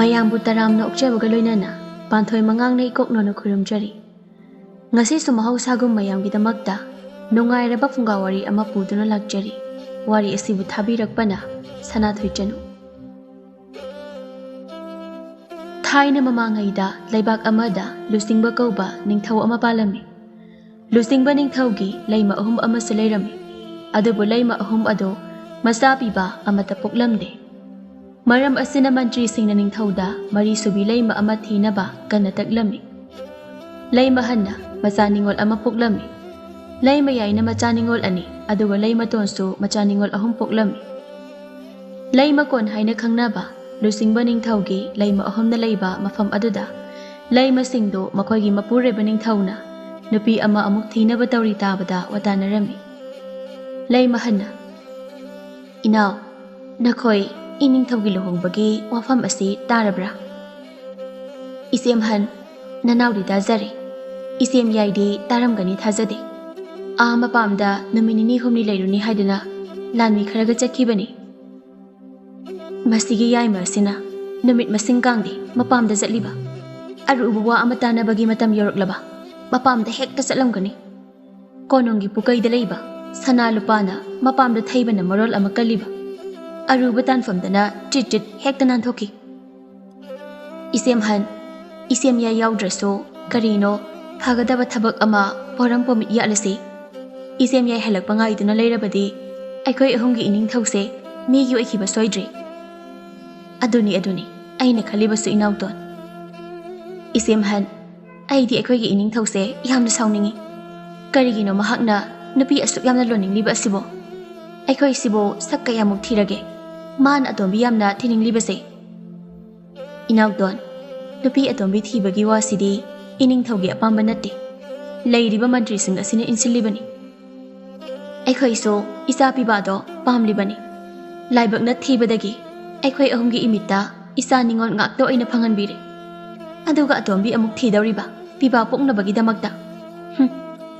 mayambu taramna okjabaga loinana Panthoi Mangang na ikoknono khurumjari. Ngasi sumahawsagum mayamgidamakta nungairaba Phunga Wari ama puduna lakjari. Wari asibu Thabirakpana Sanathoi Chanu. Thaina mamangaida laibak amada lusingba kauba ningthau ama palami. Lusingba ningthaugi Leima Ahum ama sulairami. Adubu Leima Ahum ado masapiba amata poklamde. Maram asina mantri singna ningthauda mari subi Leima ama thinaba kana taglami. Leima hanna masaningol ama poklami. Leima yaina machaningol ani aduga Leima tonsu machaningol ahum poklami. Leima kon haina khangnaba lusingba ningthaugi Leima Ahum na leiba mafam aduda Leima singdo makoigi mapureba ningthauna nupi ama amuk thinaba tawri tabada watanarami. Leima hanna inaw nakhoi iningthaugi luhongbagi wafam asi tarabra. Isem han nanawdi dazare. Isem yaidi taramgani thazade. Mapamda numinini humni leiruni haidana lanmi kharaga chakhibani. Masigi yaima sina numit masing kangdi mapamda zatliba. Arubuwa amatana bagi matam yoroklaba. Mapamda hekta satlamgani. Konongi pukai dalayba. Sana lupana mapamda thaibana marol amakaliba. Aruba tanfamdana chit hekta nanthoki. Isem han isem ya yaudreso karino Hagadaba thabak ama poram pomit yalase. Isem yai halak pangai duna leirabadi. Aikoi ahumgi ining thause migi oikiba soidre. Aduni aina khalibasu inauton. Isem han aidi aikoigi ining thause yamna sauningi. Karigino mahakna nupi asuk yamna loningliba asibo. Aikoi sibo sakka yamuk thirage. Man atombi yamna thininglibase. Inauton nupi atombi thibagi wasidi ining thaugi apamba natte leiriba mantri sing asina insilibani aikhoi so isa pibado pamlibani laibak na thibadagi aikhoi ahumgi imita isa ningon ngakto aina phanganbire aduga atombi amuk thidawriba piba poknabagi damakta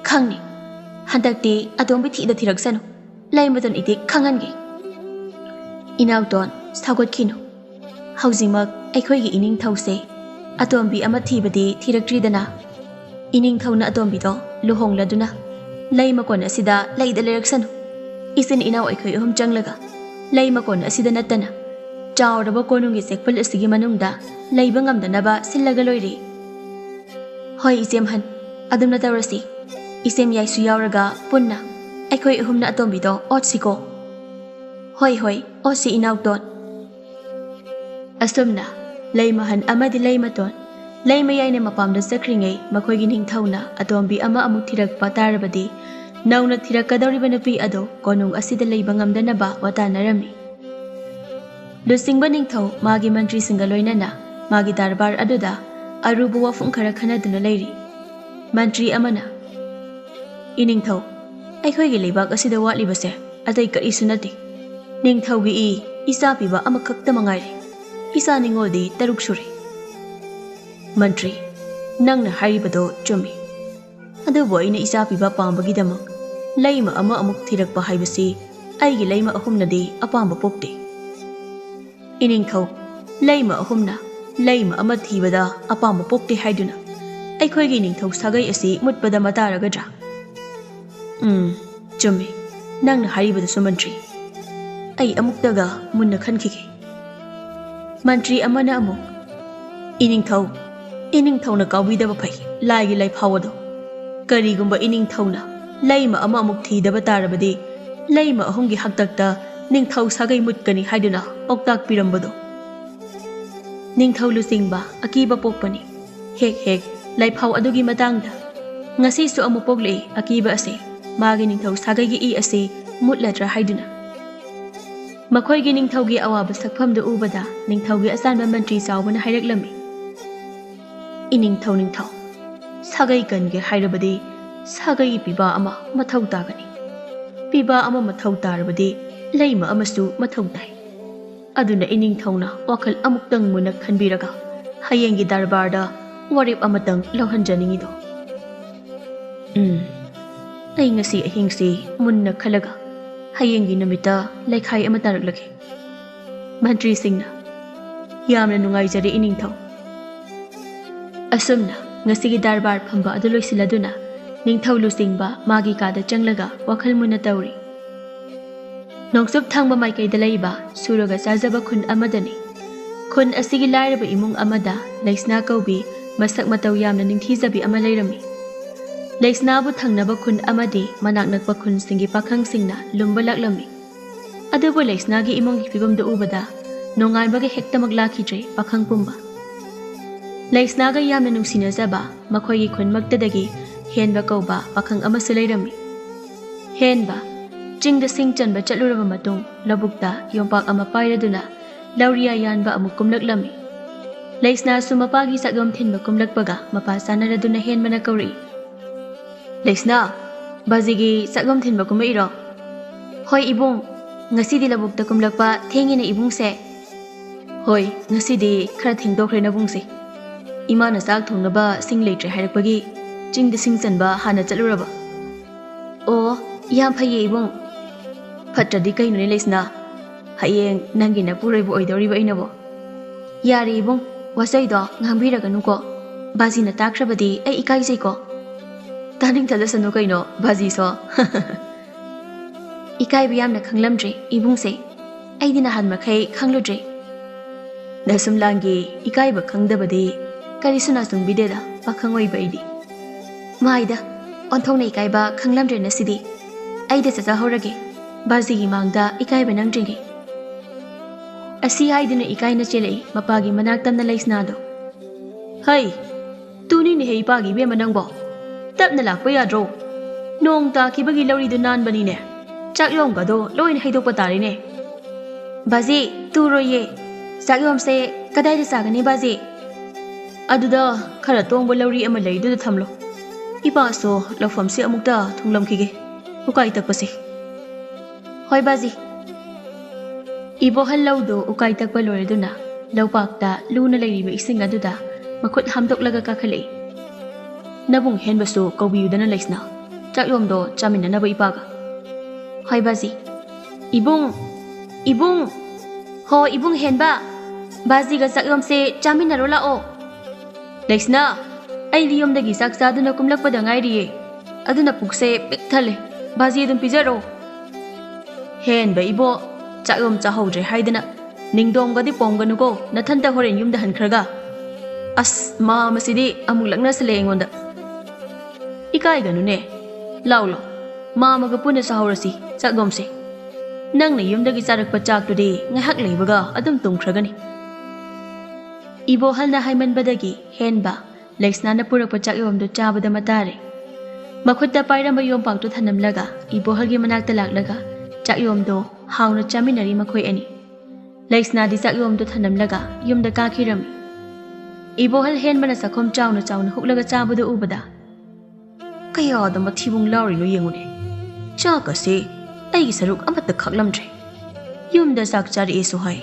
khangni handakti atombi thida thiraksanu laimaton iti khangangi inauton sagotkino haujimak aikhoi gi ining thause Atombi ama thibadi thirakridana ining thauna atombi do luhong laduna Leima kon asida leida leraksanu isin inaw aikhoi ahum changlaga Leima kon asida natana chawraba konungi sekpal asigi manungda leiba ngamdanaba sillaga loiri hoi isem han Adomna tawrasi isem yaisu yawraga punna aikhoi ahumna atombi do otsiko hoi otsi inaw ton asumna Leima han amadi Leima ton Leima yaina mapamda sakringai makoigi ningthauna atombi ama amuk thirakpa tarabadi nauna thirakadawriba nupi ado konung asida leiba ngamdanaba watanarami lusingba ningthau magi mantri singa loinana magi darbar aduda arubu wafung khara khanaduna leiri mantri amana iningthau aikhoigi leibak asida watlibase atai karisu nati ningthaugi isa piba amakhakta mangairi Isa ningodi taruk suri. Mantri, nangna haribado chumi. Adubo ina isa piba pambagi damak. Leima ama amuk thirakpa haibasi aigi Leima Ahumnadi apamba pokti. Iningthau Leima Ahumna Leima ama thibada apamba pokti haiduna. Aikhoigi ningthau sagai asi mutpada mataragadra. Chumi. Nangna haribado sumantri. Ai amuktaga munna khankiki. Mantri amana amuk iningthau na kawidaba phai laigi lai phawado karigumba iningthau na Leima ama amuk thidaba tarabadi Leima ahumgi haktakta ningthau sagai mutkani haiduna oktak pirambado ningthau lusingba akiba pokpani hek lai phaw adugi matangda ngasi su amu pogle akiba ase magi ningthau sagai gi ase mutladra haiduna Makoigi ningthaugi awaba sakphamda ubada ningthaugi asanba mantri sawbana hairaklammi iningthau sagai kange hairabadi sagai piba ama mathau tagani piba ama mathau tarabadi Leima amasu mathau tai aduna iningthauna wakal amuktang muna khanbiraga hayengi darbarda warip amatang lohhanjaningido ai ngasi ahingsi munna khalaga hayengi namita laikhai ama taraklaki mantri singna Yamna nungaijari iningthau. Asumna ngasigi darbar phamba adu loisiladuna ningthau lusingba magi kada changlaga wakhal muna tawri. Nongsup thangba maikaida laiba suraga sajaba khun amadani. Khun asigi lairaba imung amada laisna kaubi masak matau yamna ningthizabi ama lairami. Laisna bu thangnaba khun amadi manak nakba khun singi pakhang singna lumba laklami. Adubu laisna gi imung hipibamda ubada nongaibagi hekta maglakidre pakhang pumba. Laisna ga yamna nungsinazaba makhoi khun magtadagi henba kauba pakhang amasu lairami. Henba Jingda sing chanba chatluraba matung labukta yompak ama pairaduna lauriya yanba amuk kumlaklami. Laisna sumapagi sagam thinba kumlakpaga mapa sanaraduna henbana kauri. Laisna bazigi sagam thinba kumairo. Hoi ibung ngasidi labukta kumlakpa thengina ibung se. Hoi ngasidi khara thengdokre na bungse. Imana sak thongnaba sing leitre hairakpagi jingda sing chanba hana chatluraba. O yam phaye ibung Fattadi kaino ni Laisna hayeng nangina puraibu oidoriba inabo. Yari ibung wasaido ngangbiraganuko bazina takrabadi ai ikaijai-ko. Taning thalasanu kaino bazi so. Ikaiba yamna khanglamdre ibungse aidina hanmakhai khangludre. Nasumlangi ikaiba khangdabadi karisuna sungbideda pakhangoiba aidi. Maida onthongna ikaiba khanglamdre nasidi aida chacha horage. Bazigi mangda ikai benang dringi. Asi haidina ikai na chelei mapagi manak tamna Laisna do. Hai, tuni ni hei pagi be manang bo. Tap na lakpa yadro. Nong ta kibagi lauri do nan bani ne. Chak yom ka do loin haidok patari ne. Bazi, tu roye. Chak yom se kadai da sagani bazi. Aduda khara tongbo lauri ama lei do da thamlo. Ipa so lafam se amukta thunglam kige. Ukai tak pasi. Hoi bazi. Ibo halaudo ukai takpa loreduna laupakta luna lairiba ising aduda makhut hamdoklaga kakhalei. Nabung henbasu kaubiyudana Laisna chakyomdo chaminanaba ipaga. Hoi bazi. Ibung ho ibung henba bazi ga chakyom se chaminaro lao. Laisna ai liyomdagi sak chaduna kumlakpada ngairiye aduna pukse pikthale bazi adum pijaro. Henba ibo chakyom chahodre haidana ningdomgadi pomganuko nathanta horen yumda hankhraga. As ma masidi amuk lakna sale engonda. Ikai ganu ne. Laulo. Ma maga puna sahorasi chakyomse. Nangna yumdagi charakpa chaktudi ngahak leibaga adum tungkhragani. Ibo halna haimanbadagi henba Laisna na purakpa chakyomdo chabada matare. Makhutta pairamba yompaktu thanamlaga ibo halgi manakta laklaga chakyomdo hauna chaminari makhoi ani. Laisna di chakyomdo thanamlaga yumda kakhirami. Ibohal henbana sakhom chauna huklaga chabada ubada. Kaya da mathibung lauri no yengune. Chaka se aigi saruk amatta khaklamdre. Yumda sak chari esu hai.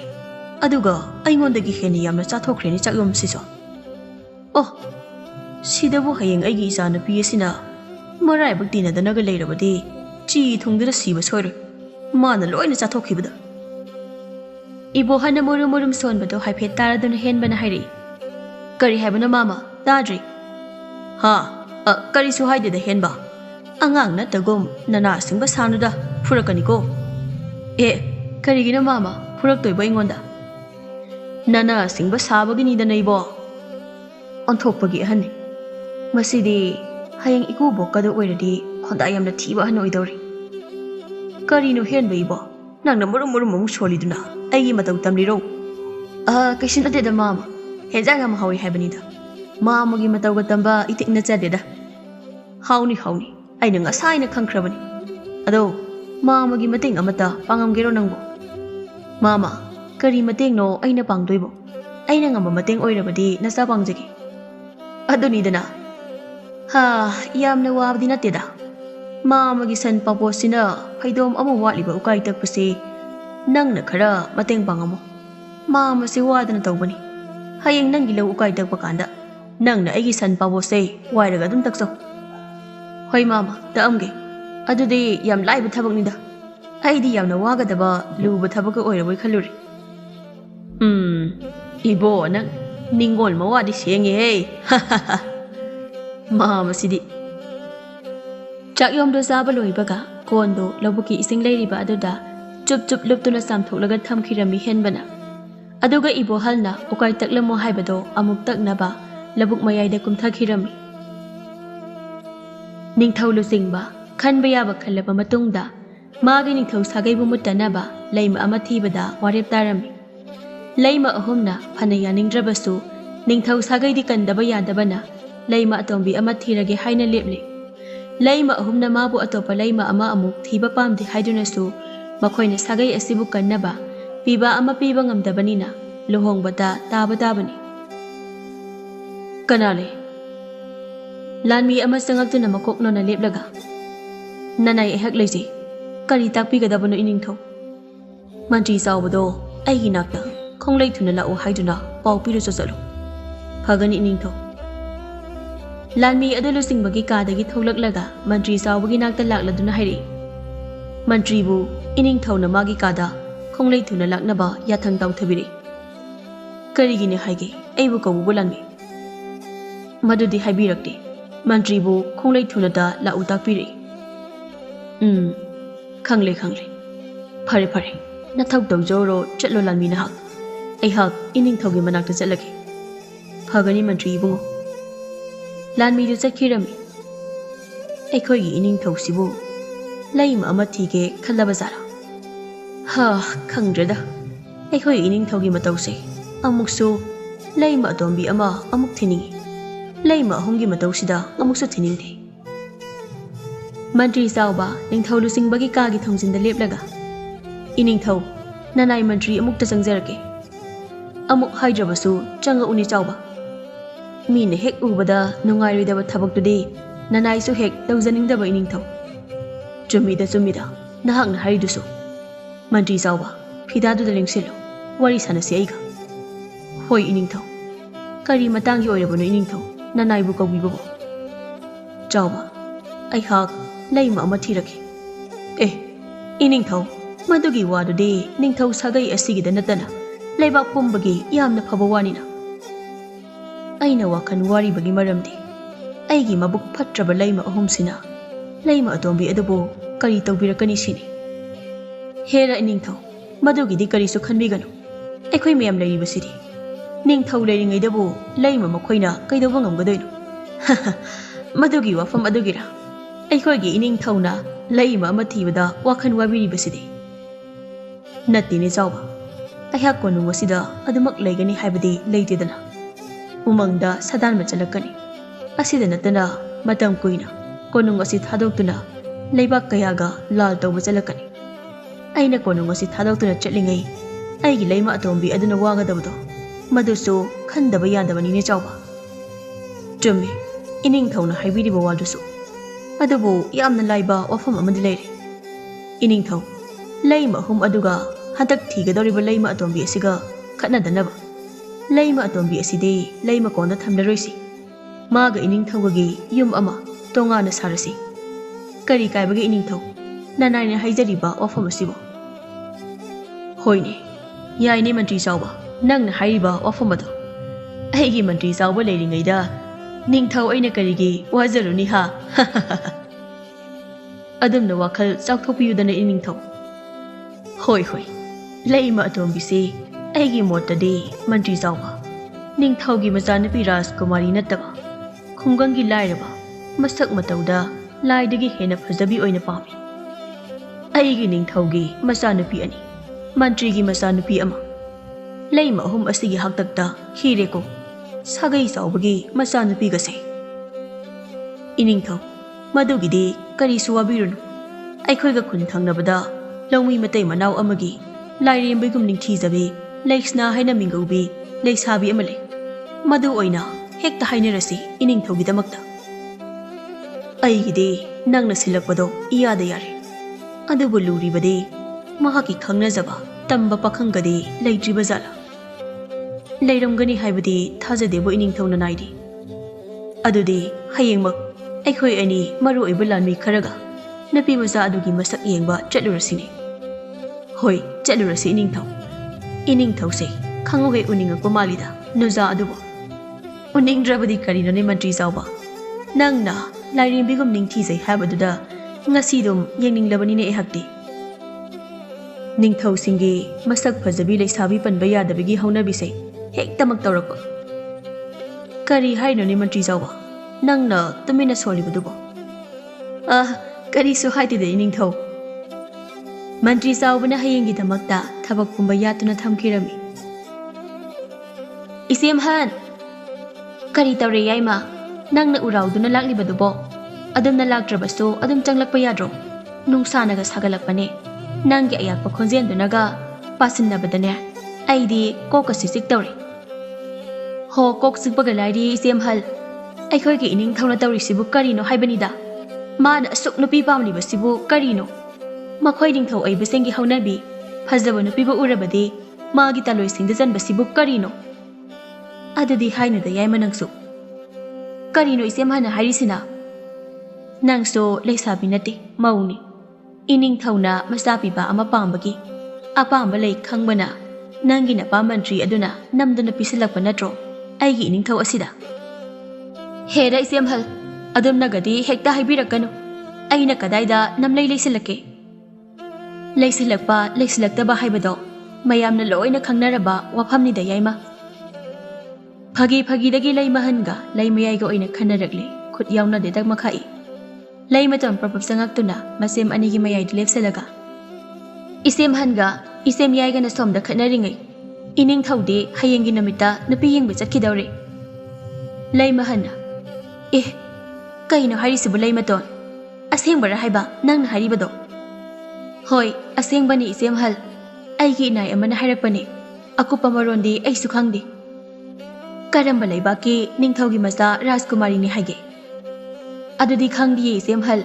Aduga aingondagi heni yamna chathokhreni chakyom siso. Oh, sidabu hayeng aigi isana piyesina marai baktina danaga leirabadi chi thungdira siba soiru. Mana loina chathokibada. Ibohana murum sonbado haiphet taraduna henbana hairi. Kari haibana mama tadri. Ha, kari su haide da henba. Angang na tagom nana singba sanuda purakaniko. Karigina mama puraktoiba ingonda. Nana singba sabagini da naibo. Onthokpagi ahani. Masidi hayang ikubo kadu oiradi khonda yamna thiba han oidori. Karino henba ibo. Nangna murum soliduna. Aigi matau tamliro. Kaishin adeda mama. Hejang am hawi habanida. Mama gi matau gatamba itikna chadeda. Hauni. Aina ngasai na khangkrabani. Ado mama gi mating amata pangamgero nangbo. Mama, kari mating no aina pangdoibo. Aina ngamba mating oirabadi nasa pangjagi. Aduni dana. Ha, yamna wabdi nateda. Mama gi san paposina haidom amu watliba ukai takpase nangna khara mateng pangamo. Mama se wadana tawbani. Hayeng nangi lau ukai takpa kanda. Nangna aigi san pabose wairaga dum takso. Hoi mama, taamge. Adudi yam laiba thabak nida. Aidi yamna wagadaba luba thabaka oiraboi khaluri. Ibo nang ningol mawadi sengi hey. Mama sidi. Chak yom do zaba loibaga kondo labuki ising leiriba aduda chup luptuna samthoklaga thamkhirami henbana. Aduga ibo halna ukai taklamo haibado amuk taknaba labuk mayayda kumthakhirami. Ningthau lusingba khanba yaba khallaba matungda magi ningthau sagaibu muttanaba leima ama thibada warep tarami. Leima ahumna phana yaningdrabasu ningthau sagaidi kandaba yadabana leima atombi ama thirage haina leple. Leima ahumna mabu atopa leima ama amuk thiba pamdi haidunasu makhoina sagai asibu kannaba piba ama piba ngamdabanina luhongbata tabani. Kanale Lanmi ama sangagtuna makokno na leplaga. Nanay ehak leisi kari takpigadabano iningthau. Mantri sawbado aigi nakta khonglei thuna la o haiduna pau piru sosalo. Phagani iningthau. Lanmi adulu singbagi kadagi tholaklaga mantri sawbagi nakta lakladuna hairi. Mantri bu iningthau na magi kada khonglei thuna laknaba yathang taw thabiri. Karigine haige aibu kawu Lanmi. Madudi haibirakti. Mantri bu khonglei thuna da la utakpiri. Khangle. Phare. Nathau tawjoro chatlo Lanmi na hak. Ai hak iningthaugi manakta chatlaki. Phagani mantri bungo. Lanmi du chakhirami. Aikhoigi iningthau sibu leima ama thige khallaba zara. Ha khangdreda. Aikhoigi iningthaugi matause amuksu leima atombi ama amuk thiningi. Leima ahumgi matausida amuksu thiningthi. Mantri sawba ningthau lusingbagi kagi thongsinda leplaga. Iningthau nanai mantri amukta changjarake. Amuk haidrabasu changa uni chawba. Mine hek ubada nungairidaba thabaktudi nanai su hek tawjaningdaba iningthau. Chumida nahakna haridusu. Mantri sawba phidaduda lengsilo wari sanasi aiga. Hoi iningthau. Kari matangi oirabano iningthau nanai bu kawibabo. Chawba ai hak leima ama thirake. Iningthau madugi wadudi ningthau sagai asigida natana leibak pumbagi yamna phaba wanina. Aina wakhan wari bagi maramdi aigi mabuk phatraba leima ahumsina leima atombi adubo kari tawbirakani sini. Hera iningthau madugidi kari su khanbiganu. Aikhoi miyam leiribasidi ningthau leiringaidabo leima makhoina kaidoba ngamgadoino. Madugi wafam adugira aikhoigi iningthauna leima ama thibada wakhan wabiribasidi. Nattine chawba aihak konung asida adumak leigani haibadi leitedana. Umangda sadan machalakani. Asida natana matam kuina konung asi thadoktuna leibak kayaga lal tawba chalakani. Aina konung asi thadoktuna chatlingai aigi leima atombi aduna wagadabdo madusu khandaba yadabani ne chawba. Chummi iningthauna haibiriba wadusu adubu yamna laiba wafam amadi leire. Iningthau leima ahum aduga hadak thigadoriba leima atombi asiga khatnadanaba. Leima atombi asidi leima konda thamlaroisi. Maga iningthaugi yum ama tongana sarasi. Kari kaibagi iningthau nanaina haijariba wafam asibo. Hoine yaine mantri sawba nangna haiba wafam ado. Aigi mantri sawba leiringaida ningthau aina karigi wazaruni ha. Adomna wakhal chakthopiyudana iningthau. Hoi leima atombisi aigi motade mantri sawba ningthaugi macanapi Rajkumari nattaba khungangi lairaba masak matauda laidagi hena phajabi oina pami. Aigi ningthaugi macanapi ani mantrigi macanapi ama. Leima ahum asigi haktakta hireko sagai sawbagi macanapi gase. Iningthau madugidi kari suwabirunu. Aikhoiga khun thangnabada lawmi matay manaw amagi lairembigum ningthijabi leiksna haina mingaubi leisabi amale. Madu oina hekta hainarasi iningthaugi damakta. Aigidi nangna silakpado iyada yare. Adubu luribadi mahaki khangnajaba tamba pakhangadi leitriba jala. Leiramgani haibadi thajadebo iningthauna naidi. Adudi hayengmak aikhoi ani maru oiba lanmi kharaga napi maza adugi masak yengba chatlurasini. Hoi chatlurasi iningthau. Iningthause ꯈꯪꯉꯨꯍꯦ ꯎꯅꯤꯡꯉꯛꯄ ꯃꯥꯜꯂꯤꯗ ꯅꯨꯖꯥ ꯑꯗꯨꯕꯨ ꯎꯅꯤꯡꯗ꯭ꯔꯕꯗꯤ ꯀꯔꯤꯅꯣꯅꯦ ꯃꯟꯇ꯭ꯔꯤ ꯆꯥꯎꯕ ꯅꯪꯅ ꯂꯥꯏꯔꯦꯝꯕꯤꯒꯨꯝ ꯅꯤꯡꯊꯤꯖꯩ ꯍꯥꯏꯕꯗꯨꯗ ꯉꯁꯤꯗꯨꯝ ꯌꯦꯡꯅꯤꯡꯂꯕꯅꯤꯅꯦ ꯑꯩꯍꯥꯛꯇꯤ ꯅꯤꯡꯊꯧꯁꯤꯡꯒꯤ ꯃꯁꯛ ꯐꯖꯕꯤ ꯂꯩꯁꯥꯕꯤ ꯄꯟꯕ ꯌꯥꯗꯕꯒꯤ ꯍꯧꯅꯕꯤꯁꯦ ꯍꯦꯛꯇꯃꯛ ꯇꯧꯔꯛꯄ ꯀꯔꯤ ꯍꯥꯏꯅꯣꯅꯦ ꯃꯟꯇ꯭ꯔꯤ ꯆꯥꯎꯕ ꯅꯪꯅ ꯇꯨꯃꯤꯟꯅ ꯁꯣꯜꯂꯤꯕꯗꯨꯕꯣ ꯀꯔꯤꯁꯨ ꯍꯥꯏꯗꯦꯗ ꯅꯤꯡꯊꯧ ꯃꯟꯇ꯭ꯔꯤ ꯆꯥꯎꯕꯅ ꯍꯌꯦꯡꯒꯤꯗꯃꯛꯇ ꯊꯕꯛ ꯄꯨꯝꯕ ꯌꯥꯠꯇꯨꯅ ꯊꯝꯈꯤꯔꯝꯃꯤ ꯏꯆꯦꯝꯍꯟ ꯀꯔꯤ ꯇꯧꯔꯦ ꯌꯥꯏꯃ ꯅꯪꯅ ꯎꯔꯥꯎꯗꯨꯅ ꯂꯥꯛꯂꯤꯕꯗꯨꯕꯣ ꯑꯗꯨꯝꯅ ꯂꯥꯛꯇ꯭ꯔꯕꯁꯨ ꯑꯗꯨꯝ ꯆꯪꯂꯛꯄ ꯌꯥꯗ꯭ꯔꯣ ꯅꯨꯡꯁꯥꯅꯒ ꯁꯥꯒꯠꯂꯛꯄꯅꯦ ꯅꯪꯒꯤ ꯑꯌꯥꯛꯄ ꯈꯣꯟꯖꯦꯜꯗꯨꯅꯒ ꯄꯥꯁꯤꯟꯅꯕꯗꯅꯦ ꯑꯩꯗꯤ ꯀꯣꯛꯀꯁꯤ ꯆꯤꯛꯇꯧꯔꯦ ꯍꯣ ꯀꯣꯛ ꯆꯤꯛꯄꯒ ꯂꯥꯏꯔꯤ ꯏꯆꯦꯝꯍꯜ ꯑꯩꯈꯣꯏꯒꯤ ꯏꯅꯤꯡꯊꯧꯅ ꯇꯧꯔꯤꯁꯤꯕꯨ ꯀꯔꯤꯅꯣ ꯍꯥꯏꯕꯅꯤꯗ ꯃꯥꯅ ꯑꯁꯨꯛ ꯅꯨꯄꯤ ꯄꯥꯝꯂꯤꯕꯁꯤꯕꯨ ꯀꯔꯤꯅꯣ ꯃꯈꯣꯏ ꯅꯤꯡꯊꯧ ꯑꯣꯏꯕꯁꯤꯡꯒꯤ ꯍꯧꯅꯕꯤ ꯐꯖꯕ ꯅꯨꯄꯤꯕꯨ ꯎꯔꯕꯗꯤ ꯃꯥꯒꯤ ꯇꯥꯂꯣꯏꯁꯤꯡꯗ ꯆꯟꯕꯁꯤꯕꯨ ꯀꯔꯤꯅꯣ ꯑꯗꯨꯗꯤ ꯍꯥꯏꯅꯨꯗ ꯌꯥꯏꯃ ꯅꯪꯁꯨ ꯀꯔꯤꯅꯣ ꯏꯆꯦꯝꯍꯟꯅ ꯍꯥꯏꯔꯤꯁꯤꯅ ꯅꯪꯁꯨ ꯂꯩꯁꯥꯕꯤ ꯅꯠꯇꯦ ꯃꯧꯅꯤ ꯏꯅꯤꯡꯊꯧꯅ ꯃꯆꯥ ꯄꯤꯕ ꯑꯃ ꯄꯥꯝꯕꯒꯤ ꯑꯄꯥꯝꯕ ꯂꯩ ꯈꯪꯕꯅ ꯅꯪꯒꯤ ꯅꯄꯥ ꯃꯟꯇ꯭ꯔꯤ ꯑꯗꯨꯅ ꯅꯝꯗꯨꯅ ꯄꯤꯁꯤꯜꯂꯛꯄ ꯅꯠꯇ꯭ꯔꯣ ꯑꯩꯒꯤ ꯏꯅꯤꯡꯊꯧ ꯑꯁꯤꯗ ꯍꯦꯔ ꯏꯆꯦꯝꯍꯜ ꯑꯗꯨꯝꯅꯒꯗꯤ ꯍꯦꯛꯇ ꯍꯥꯏꯕꯤꯔꯛꯀꯅꯨ ꯑꯩꯅ ꯀꯗꯥꯏꯗ ꯅꯝꯂꯩ ꯂꯩꯁꯤꯜꯂꯛꯀꯦ ꯂꯩꯁꯤꯜꯂꯛꯄ ꯂꯩꯁꯤꯜꯂꯛꯇꯕ ꯍꯥꯏꯕꯗꯣ ꯃꯌꯥꯝꯅ ꯂꯣꯏꯅ ꯈꯪꯅꯔꯕ ꯋꯥꯐꯝꯅꯤꯗ ꯌꯥꯏꯃ ꯐꯥꯒꯤꯗꯒꯤ ꯂꯩꯃꯍꯟꯒ ꯂꯩꯃꯌꯥꯏꯒ ꯑꯣꯏꯅ ꯈꯟꯅꯔꯛꯂꯦ ꯈꯨꯠ ꯌꯥꯎꯅꯗꯦꯗ ꯃꯈꯥꯏ ꯂꯩꯃꯇꯣꯟ ꯄ꯭ꯔꯄꯞ ꯆꯪꯉꯛꯇꯨꯅ ꯃꯁꯦꯝ ꯑꯅꯤꯒꯤ ꯃꯌꯥꯏꯗ ꯂꯦꯞꯁꯤꯜꯂꯒ ꯏꯆꯦꯝꯍꯟꯒ ꯏꯆꯦꯝꯌꯥꯏꯒꯅ ꯁꯣꯝꯗ ꯈꯠꯅꯔꯤꯉꯩ ꯏꯅꯤꯡꯊꯧꯗꯤ ꯍꯌꯦꯡꯒꯤ ꯅꯨꯃꯤꯠꯇ ꯅꯨꯄꯤ ꯌꯦꯡꯕ ꯆꯠꯈꯤꯗꯧꯔꯦ ꯂꯩꯃꯍꯟꯅ ꯀꯩꯅꯣ ꯍꯥꯏꯔꯤꯁꯤꯕꯨ ꯂꯩꯃꯇꯣꯟ ꯑꯁꯦꯡꯕꯔ ꯍꯥꯏꯕ ꯅꯪꯅ ꯍꯥꯏꯔꯤꯕꯗꯣ ꯍꯣꯏ ꯑꯁꯦꯡꯕꯅꯤ ꯏꯆꯦꯝꯍꯜ ꯑꯩꯒꯤ ꯏꯅꯥꯏ ꯑꯃꯅ ꯍꯥꯏꯔꯛꯄꯅꯤ ꯑꯀꯨꯞꯄ ꯃꯔꯣꯟꯗꯤ ꯑꯩꯁꯨ ꯈꯪꯗꯦ ꯀꯔꯝꯕ ꯂꯩꯕꯥꯛꯀꯤ ꯅꯤꯡꯊꯧꯒꯤ ꯃꯆꯥ ꯔꯥꯖꯀꯨꯃꯥꯔꯤꯅꯤ ꯍꯥꯏꯒꯦ ꯑꯗꯨꯗꯤ ꯈꯪꯗꯤꯌꯦ ꯏꯆꯦꯝꯍꯜ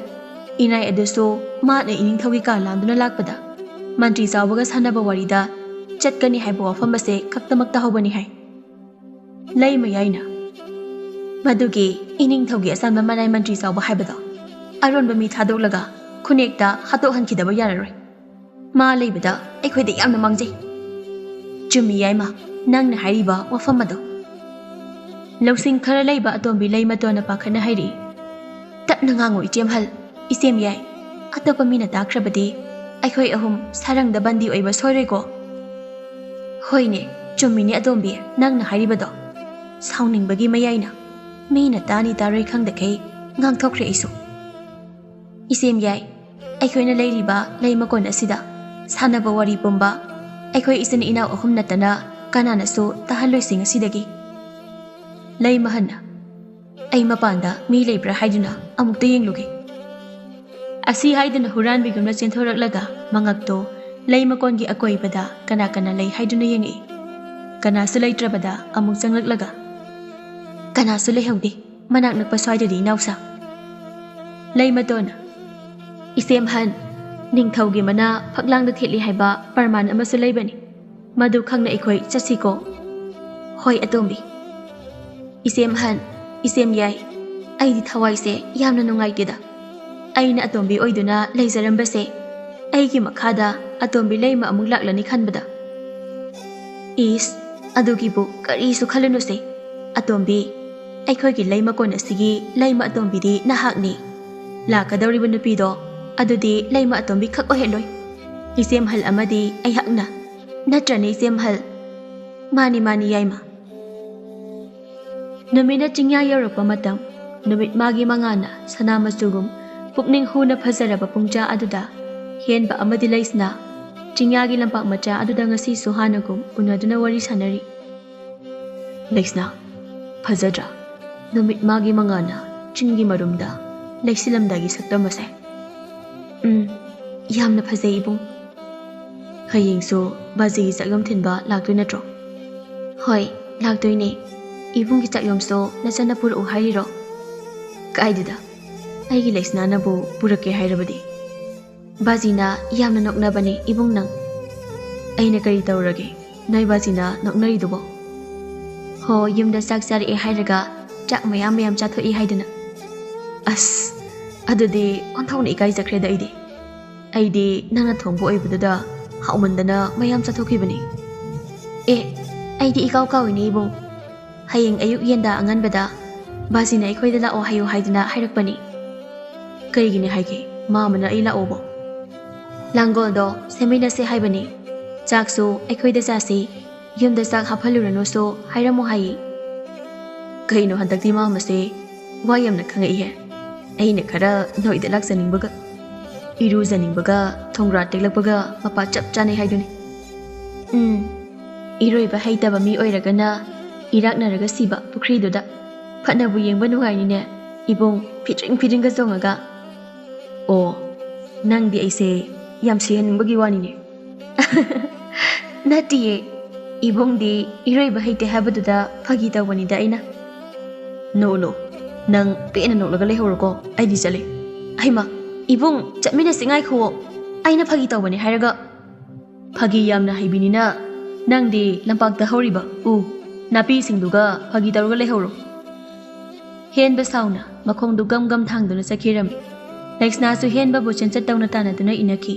ꯏꯅꯥꯏ ꯑꯗꯨꯁꯨ ꯃꯥꯅ ꯏꯅꯤꯡꯊꯧꯒꯤ ꯀꯥ ꯂꯥꯟꯗꯨꯅ ꯂꯥꯛꯄꯗ ꯃꯟꯇ꯭ꯔꯤ ꯆꯥꯎꯕꯒ ꯁꯥꯟꯅꯕ ꯋꯥꯔꯤꯗ ꯆꯠꯀꯅꯤ ꯍꯥꯏꯕ ꯋꯥꯐꯝ ꯑꯁꯦ ꯈꯛꯇꯃꯛ ꯇꯥꯍꯧꯕꯅꯤ ꯍꯥꯏ ꯂꯩꯃꯌꯥꯏꯅ ꯃꯗꯨꯒꯤ ꯏꯅꯤꯡꯊꯧꯒꯤ ꯑꯆꯝꯕ ꯃꯅꯥꯏ ꯃꯟꯇ꯭ꯔꯤ ꯆꯥꯎꯕ ꯍꯥꯏꯕꯗꯣ ꯑꯔꯣꯟꯕ ꯃꯤ ꯊꯥꯗꯣꯛꯂꯒ ꯈꯨꯅꯦꯛꯇ ꯍꯥꯠꯇꯣꯛꯍꯟꯈꯤꯗꯕ ꯌꯥꯔꯔꯣꯏ ꯃꯥ ꯂꯩꯕꯗ ꯑꯩꯈꯣꯏꯗ ꯌꯥꯝꯅ ꯃꯥꯡꯖꯩ ꯆꯨꯝꯃꯤ ꯌꯥꯏꯃ ꯅꯪꯅ ꯍꯥꯏꯔꯤꯕ ꯋꯥꯐꯝ ꯑꯗꯣ ꯂꯧꯁꯤꯡ ꯈꯔ ꯂꯩꯕ ꯑꯇꯣꯝꯕꯤ ꯂꯩꯃꯇꯣꯟꯅ ꯄꯥꯈꯠꯅ ꯍꯥꯏꯔꯛꯏ ꯇꯞꯅ ꯉꯥꯡꯉꯨ ꯏꯆꯦꯝꯍꯜ ꯏꯆꯦꯝꯌꯥꯏ ꯑꯇꯣꯞꯄ ꯃꯤꯅ ꯇꯥꯈ꯭ꯔꯕꯗꯤ ꯑꯩꯈꯣꯏ ꯑꯍꯨꯝ ꯁꯔꯪꯗ ꯕꯟꯗꯤ ꯑꯣꯏꯕ ꯁꯣꯏꯔꯣꯏꯀꯣ ꯍꯣꯏꯅꯦ ꯆꯨꯝꯃꯤꯅꯦ ꯑꯇꯣꯝꯕꯤ ꯅꯪꯅ ꯍꯥꯏꯔꯤꯕꯗꯣ ꯁꯥꯎꯅꯤꯡꯕꯒꯤ ꯃꯌꯥꯏꯅ ꯃꯤꯅ ꯇꯥꯅꯤ ꯇꯥꯔꯣꯏ ꯈꯪꯗꯈꯩ ꯉꯥꯡꯊꯣꯛꯈ꯭ꯔꯦ ꯑꯩꯁꯨ ꯏꯆꯦꯝꯌꯥꯏ ꯑꯩꯈꯣꯏꯅ ꯂꯩꯔꯤꯕ ꯂꯩꯃꯀꯣꯟ ꯑꯁꯤꯗ ꯁꯥꯟꯅꯕ ꯋꯥꯔꯤ ꯄꯨꯝꯕ ꯑꯩꯈꯣꯏ ꯏꯆꯤꯟ ꯏꯅꯥꯎ ꯑꯍꯨꯝ ꯅꯠꯇꯅ ꯀꯅꯥꯅꯁꯨ ꯇꯥꯍꯜꯂꯣꯏꯁꯤ ꯉꯁꯤꯗꯒꯤ ꯂꯩꯃꯍꯟꯅ ꯑꯩ ꯃꯄꯥꯟꯗ ꯃꯤ ꯂꯩꯕ꯭ꯔꯥ ꯍꯥꯏꯗꯨꯅ ꯑꯃꯨꯛꯇ ꯌꯦꯡꯂꯨꯒꯦ ꯑꯁꯤ ꯍꯥꯏꯗꯨꯅ ꯍꯨꯔꯥꯟꯕꯤꯒꯨꯝꯅ ꯆꯦꯟꯊꯣꯔꯛꯂꯒ ꯃꯉꯛꯇꯣ ꯂꯩꯃꯀꯣꯟꯒꯤ ꯑꯀꯣꯏꯕꯗ ꯀꯅꯥ ꯀꯅꯥ ꯂꯩ ꯍꯥꯏꯗꯨꯅ ꯌꯦꯡꯉꯛꯏ ꯀꯅꯥꯁꯨ ꯂꯩꯇ꯭ꯔꯕꯗ ꯑꯃꯨꯛ ꯆꯪꯂꯛꯂꯒ ꯀꯅꯥꯁꯨ ꯂꯩꯍꯧꯗꯦ ꯃꯅꯥꯛ ꯅꯛꯄ ꯁ꯭ꯋꯥꯏꯗꯗꯤ ꯏꯅꯥꯎꯁꯥ ꯂꯩꯃꯇꯣꯟꯅ ꯏꯆꯦꯝꯍꯟ ꯅꯤꯡꯊꯧꯒꯤ ꯃꯅꯥ ꯐꯛꯂꯥꯡꯗ ꯊꯦꯠꯂꯤ ꯍꯥꯏꯕ ꯄꯔꯃꯥꯟ ꯑꯃꯁꯨ ꯂꯩꯕꯅꯤ ꯃꯗꯨ ꯈꯪꯅ ꯑꯩꯈꯣꯏ ꯆꯠꯁꯤꯀꯣ ꯍꯣꯏ ꯑꯇꯣꯝꯕꯤ ꯏꯆꯦꯝꯍꯟ ꯏꯆꯦꯝꯌꯥꯏ ꯑꯩꯗꯤ ꯊꯋꯥꯏꯁꯦ ꯌꯥꯝꯅ ꯅꯨꯡꯉꯥꯏꯇꯦꯗ ꯑꯩꯅ ꯑꯇꯣꯝꯕꯤ ꯑꯣꯏꯗꯨꯅ ꯂꯩꯖꯔꯝꯕꯁꯦ ꯑꯩꯒꯤ ꯃꯈꯥꯗ ꯑꯇꯣꯝꯕꯤ ꯂꯩꯃ ꯑꯃꯨꯛ ꯂꯥꯛꯂꯅꯤ ꯈꯟꯕꯗ ꯏꯁ ꯑꯗꯨꯒꯤꯕꯨ ꯀꯔꯤꯁꯨ ꯈꯜꯂꯨꯅꯨꯁꯦ ꯑꯇꯣꯝꯕꯤ ꯑꯩꯈꯣꯏꯒꯤ ꯂꯩꯃꯀꯣꯟ ꯑꯁꯤꯒꯤ ꯂꯩꯃ ꯑꯇꯣꯝꯕꯤꯗꯤ ꯅꯍꯥꯛꯅꯤ ꯂꯥꯛꯀꯗꯧꯔꯤꯕ ꯅꯨꯄꯤꯗꯣ ꯑꯗꯨꯗꯤ ꯂꯩꯃ ꯑꯇꯣꯝꯕꯤ ꯈꯛ ꯑꯣꯏꯍꯜꯂꯣꯏ ꯏꯆꯦꯝꯍꯜ ꯑꯃꯗꯤ ꯑꯩꯍꯥꯛꯅ ꯅꯠꯇ꯭ꯔꯅꯤ ꯏꯆꯦꯝꯍꯜ ꯃꯥꯅꯤ ꯃꯥꯅꯤ ꯌꯥꯏꯃ ꯅꯨꯃꯤꯠꯅ ꯆꯤꯡꯌꯥ ꯌꯧꯔꯛꯄ ꯃꯇꯝ ꯅꯨꯃꯤꯠ ꯃꯥꯒꯤ ꯃꯉꯥꯜꯅ ꯁꯅꯥ ꯃꯆꯨꯒꯨꯝ ꯄꯨꯛꯅꯤꯡ ꯍꯨꯅ ꯐꯖꯔꯕ ꯄꯨꯡꯆꯥ ꯑꯗꯨꯗ ꯍꯦꯟꯕ ꯑꯃꯗꯤ ꯂꯩꯁꯅ ꯆꯤꯡꯌꯥꯒꯤ ꯂꯝꯄꯥꯛ ꯃꯆꯥ ꯑꯗꯨꯗ ꯉꯁꯤꯁꯨ ꯍꯥꯟꯅꯒꯨꯝ ꯎꯅꯗꯨꯅ ꯋꯥꯔꯤ ꯁꯥꯟꯅꯔꯤ ꯂꯩꯁꯅ ꯐꯖꯗ꯭ꯔꯥ ꯅꯨꯃꯤꯠ ꯃꯥꯒꯤ ꯃꯉꯥꯜꯅ ꯆꯤꯡꯒꯤ ꯃꯔꯨꯝꯗ ꯂꯩꯁꯤꯜꯂꯝꯗꯥꯏꯒꯤ ꯁꯛꯇꯝ ꯑꯁꯦ ꯌꯥꯝꯅ ꯐꯖꯩ ꯏꯕꯨꯡ ꯍꯌꯦꯡꯁꯨ ꯕꯥꯖꯤꯒꯤ ꯆꯥꯛꯌꯣꯝ ꯊꯤꯟꯕ ꯂꯥꯛꯇꯣꯏ ꯅꯠꯇ꯭ꯔꯣ ꯍꯣꯏ ꯂꯥꯛꯇꯣꯏꯅꯦ ꯏꯕꯨꯡꯒꯤ ꯆꯥꯛꯌꯣꯝꯁꯨ ꯅꯆꯟꯅ ꯄꯨꯔꯛꯎ ꯍꯥꯏꯔꯤꯔꯣ ꯀꯥꯏꯗꯨꯗ ꯑꯩꯒꯤ ꯂꯩꯁꯅꯥꯅꯕꯨ ꯄꯨꯔꯛꯀꯦ ꯍꯥꯏꯔꯕꯗꯤ ꯕꯥꯖꯤꯅ ꯌꯥꯝꯅ ꯅꯣꯛꯅꯕꯅꯦ ꯏꯕꯨꯡ ꯅꯪ ꯑꯩꯅ ꯀꯔꯤ ꯇꯧꯔꯒꯦ ꯅꯣꯏ ꯕꯥꯖꯤꯅ ꯅꯣꯛꯅꯔꯤꯗꯨꯕꯣ ꯍꯣ ꯌꯨꯝꯗ ꯆꯥꯛ ꯆꯥꯔꯛꯑꯦ ꯍꯥꯏꯔꯒ ꯆꯥꯛ ꯃꯌꯥꯝ ꯆꯥꯊꯣꯛꯏ ꯍꯥꯏꯗꯅ ꯑꯁ ꯑꯗꯨꯗꯤ ꯑꯣꯟꯊꯣꯛꯅ ꯏꯀꯥꯏꯖꯈ꯭ꯔꯦꯗ ꯑꯩꯗꯤ ꯅꯪꯅ ꯊꯣꯡꯕ ꯑꯣꯏꯕꯗꯨꯗ ꯍꯥꯎꯃꯟꯗꯅ ꯃꯌꯥꯝ ꯆꯥꯊꯣꯛꯈꯤꯕꯅꯤ ꯑꯩꯗꯤ ꯏꯀꯥꯎ ꯀꯥꯎꯏꯅꯦ ꯏꯕꯨꯡ ꯍꯌꯦꯡ ꯑꯌꯨꯛ ꯌꯦꯟꯗ ꯑꯉꯟꯕꯗ ꯕꯥꯖꯤꯅ ꯑꯩꯈꯣꯏꯗ ꯂꯥꯛꯑꯣ ꯍꯥꯏꯌꯨ ꯍꯥꯏꯗꯨꯅ ꯍꯥꯏꯔꯛꯄꯅꯤ ꯀꯩꯒꯤꯅꯦ ꯍꯥꯏꯒꯦ ꯃꯥꯃꯅ ꯑꯩ ꯂꯥꯛꯑꯣꯕꯣ ꯂꯥꯡꯒꯣꯜꯗꯣ ꯁꯦꯝꯃꯤꯟꯅꯁꯦ ꯍꯥꯏꯕꯅꯤ ꯆꯥꯛꯁꯨ ꯑꯩꯈꯣꯏꯗ ꯆꯥꯁꯤ ꯌꯨꯝꯗ ꯆꯥꯛ ꯍꯥꯞꯍꯜꯂꯨꯔꯅꯨꯁꯨ ꯍꯥꯏꯔꯝꯃꯨ ꯍꯥꯏꯌꯦ ꯀꯩꯅꯣ ꯍꯟꯗꯛꯇꯤ ꯃꯥꯃꯁꯦ ꯋꯥ ꯌꯥꯝꯅ ꯈꯪꯉꯛꯏꯍꯦ ꯑꯩꯅ ꯈꯔ ꯅꯣꯏꯗ ꯂꯥꯛꯆꯅꯤꯡꯕꯒ ꯏꯔꯨꯖꯅꯤꯡꯕꯒ ꯊꯣꯡꯒ꯭ꯔꯥ ꯇꯦꯛꯂꯛꯄꯒ ꯃꯄꯥ ꯆꯞ ꯆꯥꯅꯩ ꯍꯥꯏꯗꯨꯅꯤ ꯏꯔꯣꯏꯕ ꯍꯩꯇꯕ ꯃꯤ ꯑꯣꯏꯔꯒꯅ ꯏꯔꯥꯛꯅꯔꯒ ꯁꯤꯕ ꯄꯨꯈ꯭ꯔꯤꯗꯨꯗ ꯐꯠꯅꯕꯨ ꯌꯦꯡꯕ ꯅꯨꯡꯉꯥꯏꯅꯤꯅꯦ ꯏꯕꯨꯡ ꯐꯤꯗ꯭ꯔꯤꯡ ꯐꯤꯗ꯭ꯔꯤꯡꯒ ꯆꯣꯡꯉꯒ ꯑꯣ ꯅꯪꯗꯤ ꯑꯩꯁꯦ ꯌꯥꯝ ꯁꯤꯍꯟꯅꯤꯡꯕꯒꯤ ꯋꯥꯅꯤꯅꯦ ꯅꯠꯇꯤꯌꯦ ꯏꯕꯨꯡꯗꯤ ꯏꯔꯣꯏꯕ ꯍꯩꯇꯦ ꯍꯥꯏꯕꯗꯨꯗ ꯐꯥꯒꯤ ꯇꯧꯕꯅꯤꯗ ꯑꯩꯅ ꯅꯣ ꯅꯪ ꯄꯦꯟꯅ ꯅꯣꯛꯂꯒ ꯂꯩꯍꯧꯔꯣꯀꯣ ꯑꯩꯗꯤ ꯆꯠꯂꯦ ꯑꯩꯃ ꯏꯕꯨꯡ ꯆꯠꯃꯤꯟꯅꯁꯤ ꯉꯥꯏꯈꯨꯋꯣ ꯑꯩꯅ ꯐꯥꯒꯤ ꯇꯧꯕꯅꯦ ꯍꯥꯏꯔꯒ ꯐꯥꯒꯤ ꯌꯥꯝꯅ ꯍꯩꯕꯤꯅꯤꯅ ꯅꯪꯗꯤ ꯂꯝꯄꯥꯛꯇ ꯍꯧꯔꯤꯕ ꯅꯥꯄꯤꯁꯤꯡꯗꯨꯒ ꯐꯥꯒꯤ ꯇꯧꯔꯒ ꯂꯩꯍꯧꯔꯣ ꯍꯦꯟꯕ ꯁꯥꯎꯅ ꯃꯈꯣꯡꯗꯨ ꯒꯝ ꯒꯝ ꯊꯥꯡꯗꯨꯅ ꯆꯠꯈꯤꯔꯝꯃꯤ ꯂꯩꯛꯁꯅꯥꯁꯨ ꯍꯦꯟꯕꯕꯨ ꯆꯦꯟꯆꯠ ꯇꯧꯅ ꯇꯥꯟꯅꯗꯨꯅ ꯏꯟꯅꯈꯤ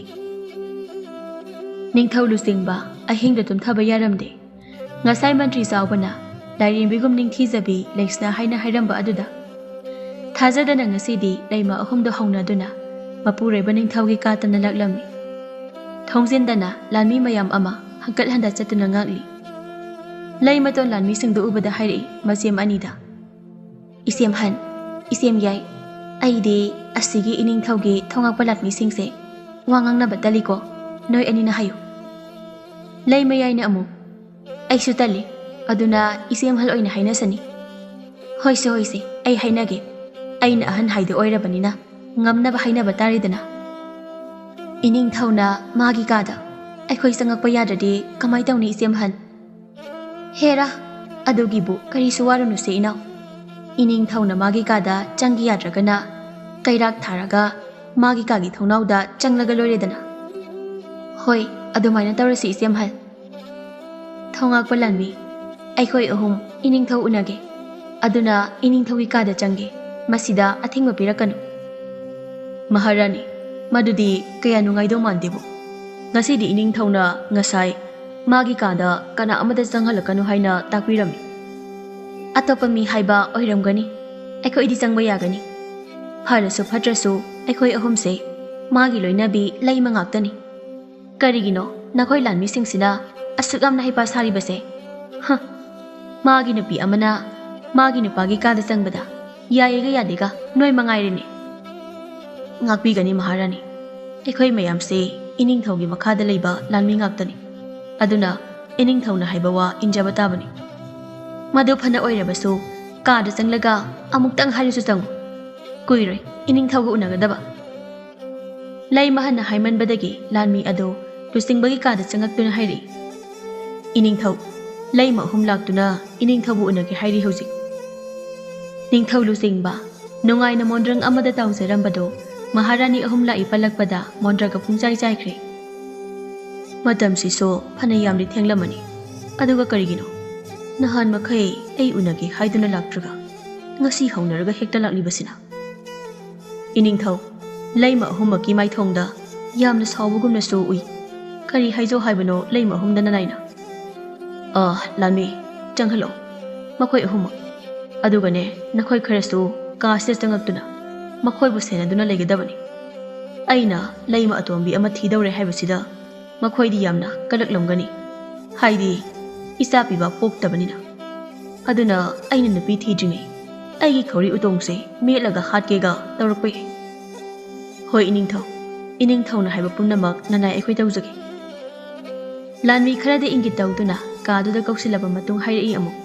ꯅꯤꯡꯊꯧ ꯂꯨꯆꯤꯡꯕ ꯑꯍꯤꯡꯗ ꯇꯨꯝꯊꯕ ꯌꯥꯔꯝꯗꯦ ꯉꯁꯥꯏ ꯃꯟꯇ꯭ꯔꯤ ꯆꯥꯎꯕꯅ ꯂꯥꯏꯔꯦꯝꯕꯤꯒꯨꯝ ꯅꯤꯡꯊꯤꯖꯕꯤ ꯂꯩꯛꯁꯅꯥ ꯍꯥꯏꯅ ꯍꯥꯏꯔꯝꯕ ꯑꯗꯨꯗ ꯊꯥꯖꯗꯅ ꯉꯁꯤꯗꯤ ꯂꯩꯃ ꯑꯍꯨꯝꯗꯣ ꯍꯧꯅꯗꯨꯅ ꯃꯄꯨꯔꯣꯏꯕ ꯅꯤꯡꯊꯧꯒꯤ ꯀꯥꯇꯅ ꯂꯥꯛꯂꯝꯃꯤ ꯊꯣꯡꯖꯤꯟꯗꯅ ꯂꯥꯟꯃꯤ ꯃꯌꯥꯝ ꯑꯃ ꯍꯪꯀꯠ ꯍꯟꯗ ꯆꯠꯇꯨꯅ ꯉꯥꯛꯂꯤ ꯂꯩꯃꯇꯣꯟ ꯂꯥꯟꯃꯤꯁꯤꯡꯗꯨ ꯎꯕꯗ ꯍꯥꯏꯔꯛꯏ ꯃꯆꯦꯝ ꯑꯅꯤꯗ ꯏꯆꯦꯝꯍꯟ ꯏꯆꯦꯝ ꯌꯥꯏ ꯑꯩꯗꯤ ꯑꯁꯤꯒꯤ ꯏꯅꯤꯡꯊꯧꯒꯤ ꯊꯧꯉꯥꯛꯄ ꯂꯥꯟꯃꯤꯁꯤꯡꯁꯦ ꯋꯥ ꯉꯥꯡꯅꯕ ꯇꯜꯂꯤꯀꯣ ꯅꯣꯏ ꯑꯅꯤꯅ ꯍꯥꯏꯌꯨ ꯂꯩꯃ ꯌꯥꯏꯅ ꯑꯃꯨꯛ ꯑꯩꯁꯨ ꯇꯜꯂꯤ ꯑꯗꯨꯅ ꯏꯆꯦꯝꯍꯜ ꯑꯣꯏꯅ ꯍꯥꯏꯅꯁꯅꯤ ꯍꯣꯏꯁꯦ ꯑꯩ ꯍꯥꯏꯅꯒꯦ ꯑꯩꯅ ꯑꯍꯟ ꯍꯥꯏꯗꯣ ꯑꯣꯏꯔꯕꯅꯤꯅ ꯉꯝꯅꯕ ꯍꯥꯏꯅꯕ ꯇꯥꯔꯦꯗꯅ ꯏꯅꯤꯡꯊꯧꯅ ꯃꯥꯒꯤ ꯀꯥꯗ ꯑꯩꯈꯣꯏ ꯆꯪꯉꯛꯄ ꯌꯥꯗ꯭ꯔꯗꯤ ꯀꯃꯥꯏ ꯇꯧꯅꯤ ꯏꯆꯦꯝꯍꯟ ꯍꯦꯔꯥ ꯑꯗꯨꯒꯤꯕꯨ ꯀꯔꯤꯁꯨ ꯋꯥꯔꯨꯅꯨꯁꯦ ꯏꯅꯥꯎ ꯏꯅꯤꯡꯊꯧꯅ ꯃꯥꯒꯤ ꯀꯥꯗ ꯆꯪꯒꯤ ꯌꯥꯗ꯭ꯔꯒꯅ ꯀꯩꯔꯥꯛ ꯊꯥꯔꯒ ꯃꯥꯒꯤ ꯀꯥꯒꯤ ꯊꯣꯡꯅꯥꯎꯗ ꯆꯪꯂꯒ ꯂꯣꯏꯔꯦꯗꯅ ꯍꯣꯏ ꯑꯗꯨꯃꯥꯏꯅ ꯇꯧꯔꯁꯤ ꯏꯆꯦꯝꯍꯜ ꯊꯧꯉꯥꯛꯄ ꯂꯥꯟꯃꯤ ꯑꯩꯈꯣꯏ ꯑꯍꯨꯝ ꯏꯅꯤꯡꯊꯧ ꯎꯅꯒꯦ ꯑꯗꯨꯅ ꯏꯅꯤꯡꯊꯧꯒꯤ ꯀꯥꯗ ꯆꯪꯒꯦ ꯃꯁꯤꯗ ꯑꯊꯤꯡꯕ ꯄꯤꯔꯛꯀꯅꯨ ꯃꯍꯥꯔꯥꯅꯤ ꯃꯗꯨꯗꯤ ꯀꯌꯥ ꯅꯨꯡꯉꯥꯏꯗꯧ ꯃꯥꯟꯗꯦꯕꯨ ꯉꯁꯤꯗꯤ ꯏꯅꯤꯡꯊꯧꯅ ꯉꯁꯥꯏ ꯃꯥꯒꯤ ꯀꯥꯗ ꯀꯅꯥ ꯑꯃꯗ ꯆꯪꯍꯜꯂꯛꯀꯅꯨ ꯍꯥꯏꯅ ꯇꯥꯛꯄꯤꯔꯝꯃꯤ ꯑꯇꯣꯞꯄ ꯃꯤ ꯍꯥꯏꯕ ꯑꯣꯏꯔꯝꯒꯅꯤ ꯑꯩꯈꯣꯏꯗꯤ ꯆꯪꯕ ꯌꯥꯒꯅꯤ ꯐꯔꯁꯨ ꯐꯠꯇ꯭ꯔꯁꯨ ꯑꯩꯈꯣꯏ ꯑꯍꯨꯝꯁꯦ ꯃꯥꯒꯤ ꯂꯣꯏꯅꯕꯤ ꯂꯩꯃ ꯉꯥꯛꯇꯅꯤ ꯀꯔꯤꯒꯤꯅꯣ ꯅꯈꯣꯏ ꯂꯥꯟꯃꯤꯁꯤꯡꯁꯤꯅ ꯑꯁꯨꯛ ꯌꯥꯝꯅ ꯍꯩꯄꯥ ꯁꯥꯔꯤꯕꯁꯦ ꯃꯥꯒꯤ ꯅꯨꯄꯤ ꯑꯃꯅ ꯃꯥꯒꯤ ꯅꯨꯄꯥꯒꯤ ꯀꯥꯗ ꯆꯪꯕꯗ ꯌꯥꯏꯌꯦꯒ ꯌꯥꯗꯦꯒ ꯅꯣꯏ ꯃꯉꯥꯏꯔꯦꯅꯦ ꯉꯥꯛꯄꯤꯒꯅꯤ ꯃꯍꯥꯔꯥꯅꯤ ꯑꯩꯈꯣꯏ ꯃꯌꯥꯝꯁꯦ ꯏꯅꯤꯡꯊꯧꯒꯤ ꯃꯈꯥꯗ ꯂꯩꯕ ꯂꯥꯟꯃꯤ ꯉꯥꯛꯇꯅꯤ ꯑꯗꯨꯅ ꯏꯅꯤꯡꯊꯧꯅ ꯍꯥꯏꯕ ꯋꯥ ꯏꯟꯖꯕ ꯇꯥꯕꯅꯤ ꯃꯗꯨ ꯐꯅ ꯑꯣꯏꯔꯕꯁꯨ ꯀꯥꯗ ꯆꯪꯂꯒ ꯑꯃꯨꯛꯇꯪ ꯍꯥꯏꯔꯁꯨ ꯆꯪꯉꯨ ꯀꯨꯏꯔꯣꯏ ꯏꯅꯤꯡꯊꯧꯒ ꯎꯅꯒꯗꯕ ꯂꯩꯃꯍꯟꯅ ꯍꯥꯏꯃꯟꯕꯗꯒꯤ ꯂꯥꯟꯃꯤ ꯑꯗꯨ ꯂꯨꯆꯤꯡꯕꯒꯤ ꯀꯥꯗ ꯆꯪꯉꯛꯇꯨꯅ ꯍꯥꯏꯔꯛꯏ ꯏꯅꯤꯡꯊꯧ ꯂꯩꯃ ꯑꯍꯨꯝ ꯂꯥꯛꯇꯨꯅ ꯏꯅꯤꯡꯊꯧꯕꯨ ꯎꯅꯒꯦ ꯍꯥꯏꯔꯤ ꯍꯧꯖꯤꯛ ꯅꯤꯡꯊꯧ ꯂꯨꯆꯤꯡꯕ ꯅꯨꯡꯉꯥꯏꯅ ꯃꯣꯟꯗ꯭ꯔꯪ ꯑꯃꯗ ꯇꯥꯎꯖꯔꯝꯕꯗꯣ ꯃꯍꯥꯔꯥꯅꯤ ꯑꯍꯨꯝ ꯂꯥꯛꯏ ꯄꯜꯂꯛꯄꯗ ꯃꯣꯟꯗ꯭ꯔꯒ ꯄꯨꯡꯆꯥꯏ ꯆꯥꯏꯈ꯭ꯔꯦ ꯃꯇꯝꯁꯤꯁꯨ ꯐꯅ ꯌꯥꯝꯗꯤ ꯊꯦꯡꯂꯝꯃꯅꯤ ꯑꯗꯨꯒ ꯀꯔꯤꯒꯤꯅꯣ ꯅꯍꯥꯟ ꯃꯈꯩ ꯑꯩ ꯎꯅꯒꯦ ꯍꯥꯏꯗꯨꯅ ꯂꯥꯛꯇ꯭ꯔꯒ ꯉꯁꯤ ꯍꯧꯅꯔꯒ ꯍꯦꯛꯇ ꯂꯥꯛꯂꯤꯕꯁꯤꯅ ꯏꯅꯤꯡꯊꯧ ꯂꯩꯃ ꯑꯍꯨꯝꯃꯛꯀꯤ ꯃꯥꯏꯊꯣꯡꯗ ꯌꯥꯝꯅ ꯁꯥꯎꯕꯒꯨꯝꯅꯁꯨ ꯎꯏ ꯀꯔꯤ ꯍꯥꯏꯖꯧ ꯍꯥꯏꯕꯅꯣ ꯂꯩꯃ ꯑꯍꯨꯝꯗꯅ ꯅꯥꯏꯅ ꯂꯥꯟꯃꯤ ꯆꯪꯍꯜꯂꯣ ꯃꯈꯣꯏ ꯑꯍꯨꯝꯃꯛ ꯑꯗꯨꯒꯅꯦ ꯅꯈꯣꯏ ꯈꯔꯁꯨ ꯀꯥꯁꯤꯗ ꯆꯪꯉꯛꯇꯨꯅ ꯃꯈꯣꯏꯕꯨ ꯁꯦꯟꯅꯗꯨꯅ ꯂꯩꯒꯗꯕꯅꯤ ꯑꯩꯅ ꯂꯩꯃ ꯑꯇꯣꯝꯕꯤ ꯑꯃ ꯊꯤꯗꯧꯔꯦ ꯍꯥꯏꯕꯁꯤꯗ ꯃꯈꯣꯏꯗꯤ ꯌꯥꯝꯅ ꯀꯂꯛꯂꯝꯒꯅꯤ ꯍꯥꯏꯗꯤ ꯏꯆꯥ ꯄꯤꯕ ꯄꯣꯛꯇꯕꯅꯤꯅ ꯑꯗꯨꯅ ꯑꯩꯅ ꯅꯨꯄꯤ ꯊꯤꯗ꯭ꯔꯤꯉꯩ ꯑꯩꯒꯤ ꯈꯧꯔꯤ ꯎꯇꯣꯡꯁꯦ ꯃꯦꯠꯂꯒ ꯍꯥꯠꯀꯦꯒ ꯇꯧꯔꯛꯄ ꯌꯥꯏ ꯍꯣꯏ ꯏꯅꯤꯡꯊꯧꯅ ꯍꯥꯏꯕ ꯄꯨꯝꯅꯃꯛ ꯅꯅꯥꯏ ꯑꯩꯈꯣꯏ ꯇꯧꯖꯒꯦ ꯂꯥꯟꯃꯤ ꯈꯔꯗ ꯏꯪꯒꯤꯠ ꯇꯧꯗꯨꯅ ꯀꯥꯗꯨꯗ ꯀꯧꯁꯤꯜꯂꯕ ꯃꯇꯨꯡ ꯍꯥꯏꯔꯛꯏ ꯑꯃꯨꯛ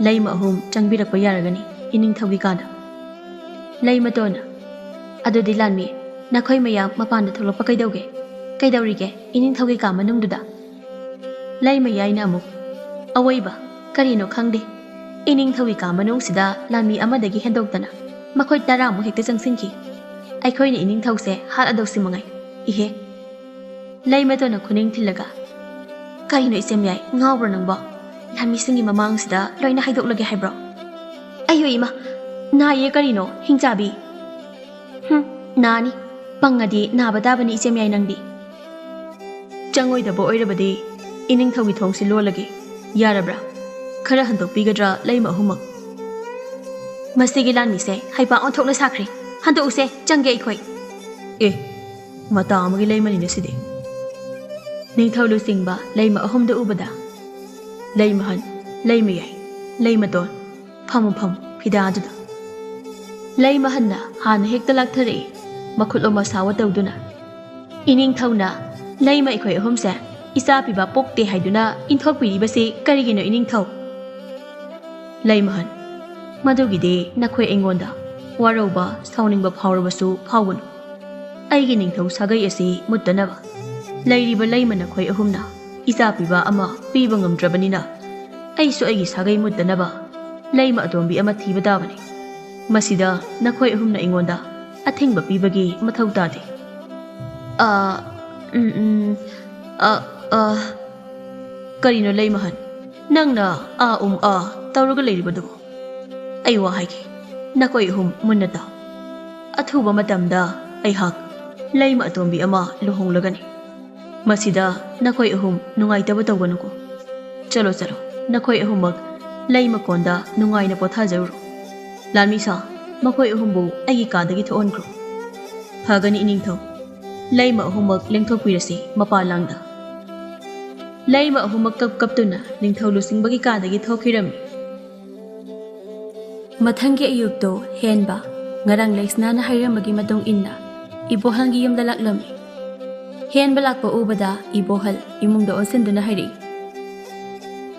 ꯂꯩꯃ ꯑꯍꯨꯝ ꯆꯪꯕꯤꯔꯛꯄ ꯌꯥꯔꯒꯅꯤ ꯏꯅꯤꯡꯊꯧꯒꯤ ꯀꯥꯗ ꯂꯩꯃꯇꯣꯟꯅ ꯑꯗꯨꯗꯤ ꯂꯥꯟꯃꯤ ꯅꯈꯣꯏ ꯃꯌꯥꯝ ꯃꯄꯥꯟꯗ ꯊꯣꯛꯂꯛꯄ ꯀꯩꯗꯧꯔꯤꯒꯦ ꯏꯅꯤꯡꯊꯧꯒꯤ ꯀꯥ ꯃꯅꯨꯡꯗꯨꯗ ꯂꯩꯃ ꯌꯥꯏꯅ ꯑꯃꯨꯛ ꯑꯋꯣꯏꯕ ꯀꯔꯤꯅꯣ ꯈꯪꯗꯦ ꯏꯅꯤꯡꯊꯧꯒꯤ ꯀꯥ ꯃꯅꯨꯡꯁꯤꯗ ꯂꯥꯟꯃꯤ ꯑꯃꯗꯒꯤ ꯍꯦꯟꯗꯣꯛꯇꯅ ꯃꯈꯣꯏ 10ꯃꯨꯛ ꯍꯦꯛꯇ ꯆꯪꯁꯤꯟꯈꯤ ꯑꯩꯈꯣꯏꯅ ꯏꯅꯤꯡꯊꯧꯁꯦ ꯍꯥꯠꯂꯗꯧꯁꯤ ꯃꯉꯥꯏ ꯏꯍꯦ ꯂꯩꯃꯇꯣꯟꯅ ꯈꯨꯅꯤꯡ ꯊꯤꯜꯂꯒ ꯀꯔꯤꯅꯣ ꯏꯆꯦꯝ ꯌꯥꯏ ꯉꯥꯎꯕ꯭ꯔꯣ ꯅꯪꯕꯣ ꯂꯥꯟꯃꯤꯁꯤꯡꯒꯤ ꯃꯃꯥꯡꯁꯤꯗ ꯂꯣꯏꯅ ꯍꯥꯏꯗꯣꯛꯂꯒꯦ ꯍꯥꯏꯕ꯭ꯔꯣ ꯑꯩꯌꯣ ꯏꯃꯥ ꯅꯥꯏꯌꯦ ꯀꯔꯤꯅꯣ ꯍꯤꯡꯆꯥꯕꯤ ꯅꯥꯅꯤ ꯄꯪꯉꯗꯤ ꯅꯥꯕ ꯇꯥꯕꯅꯤ ꯏꯆꯦꯝ ꯌꯥꯏ ꯅꯪꯗꯤ ꯆꯪꯉꯣꯏꯗꯕ ꯑꯣꯏꯔꯕꯗꯤ ꯏꯅꯤꯡꯊꯧꯒꯤ ꯊꯣꯡꯁꯤ ꯂꯣꯜꯂꯒꯦ Yarabra. Khara handokpigadra Leima Ahumak. Masigi lanmise haipa onthokna sakri. Handokuse changge ikhoi. Mata amagi Leimani naside. Ningthau Lusingba Leima Ahum de ubada. Leimahan, Leimayai, Leimaton, Pam Pida aduda. Leimahanna Han hekta lakthare, Makulo masawa dauduna. Ining thauna, Leima ikhoi ahumse, Isa piba pokte haiduna, inthok piribase karigino ining thau. Leimahan, Madugide nakhoi engonda, Waroba, Soundingba Powerbasu, Pawun. Aigi ningthau sagai asi muttanaba. Leiriba Leima nakhoi ahumna. Isa piba ama piba ngamdrabanina aisu aigi sagai muddanaba Leima adombi ama thiba dabani masida nakhoi ahumna ingonda athingba pibagi mathau tade karino Leimahan nangna tawraga leiribadu ai wa haiki nakhoi ahum munnata athuba matamda ai hak Leima adombi ama luhonglagani Masida nakhoi ahum nungai taba tawganuko. Chalo nakhoi ahumak Leima konda nungai na potha jauru. Lanmisa makhoi ahumbu agi kadagi thoongro. Phagani iningtho. Leima ahumak lengthok pirasi mapa langda. Leima ahumak kaptuna ningthau lusingbagi kadagi thokirami. Mathangi ayukto henba ngarang leisna na hairamagi matong inna ibohangi yumda laklami. Hen balak pa ubada ibohal imungda onsenduna hairi.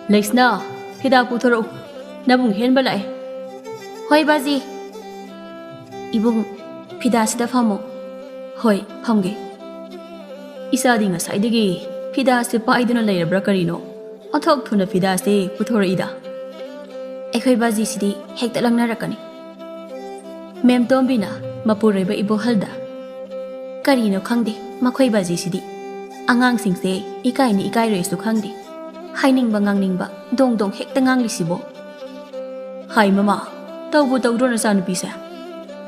Leisna, hida puthoro, nabung hen balai. Hoi bazi. Ibung pida sida famo. Hoi, famge. Isa di nga saidigi pida se paiduna leirabra karino. Othok thuna pida se puthoro ida. Ekhoi bazi sidi hekta langna rakani. Mem tombina mapureba ibohalda. Karino khangde. Makhoi baji sidi angang singse ikai ni ikai resu khangdi hainingba ngangningba dong hekta ngangli sibo hai mama tawbu tawdro na sanu pisa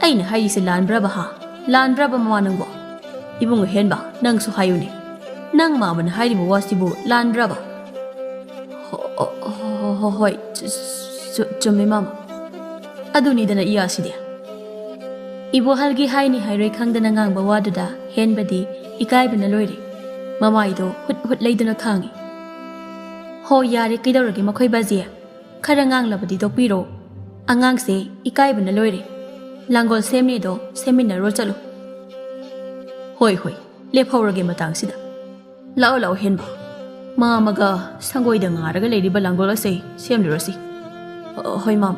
aina hai se lanbra ba mama nangbo ibung henba nang su hayuni nang ma ban hairibo wasibu lanbra ba hoi chumme mama aduni dana iya sidi ibo halgi haini hairoi khangdana ngangba waduda henbadi ikai bana loire mamaido hut leiduna khangi ho yare kidawragi makhoi bazia khara nganglabadi dokpiro angangse ikai bana loire langol semni do seminar ro chalo hoi lephawrage matang sida lao henba mamaga sangoida ngaraga leiriba langol ase semlurasi hoi mam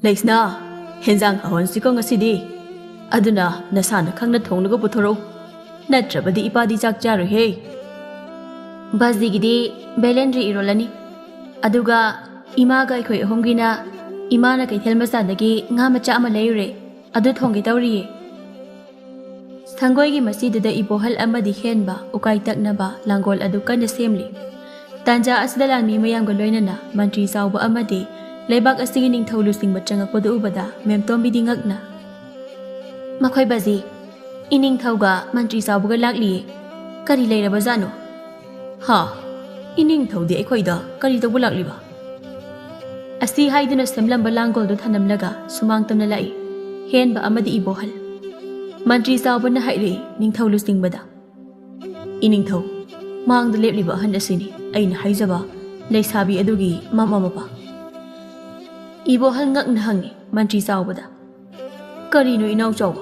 leisna henjang hawon siko ngasidi aduna nasana khangna thonglaga puthoro natrabadi ipadi chak charu he bazigidi belendri irolani aduga imaga ikhoi ahomgina imana kaithel masadagi nga macha ama leire adu thonggi tawri sangoigi masida ibohal amadi henba ukai taknaba langol adu kana semli tanja asida langmi mayamga loinana mantri sauba amadi leibak asigi ningthau lusingba changakpadu ubada memtombi dingakna makhoi bazi ining thauga mantri saubuga lakli kari leiraba jano ha ining thaudi ekhoida kari tawbu lakliba asi haiduna semlamba langol do thanamlaga sumang tamna lai henba amadi ibohal mantri saubana haire ningthau lusingbada iningthau mangda lepliba han asini aina haijaba leisabi adugi mama ibohal ngakna hangi mantri saubada karino inau chaw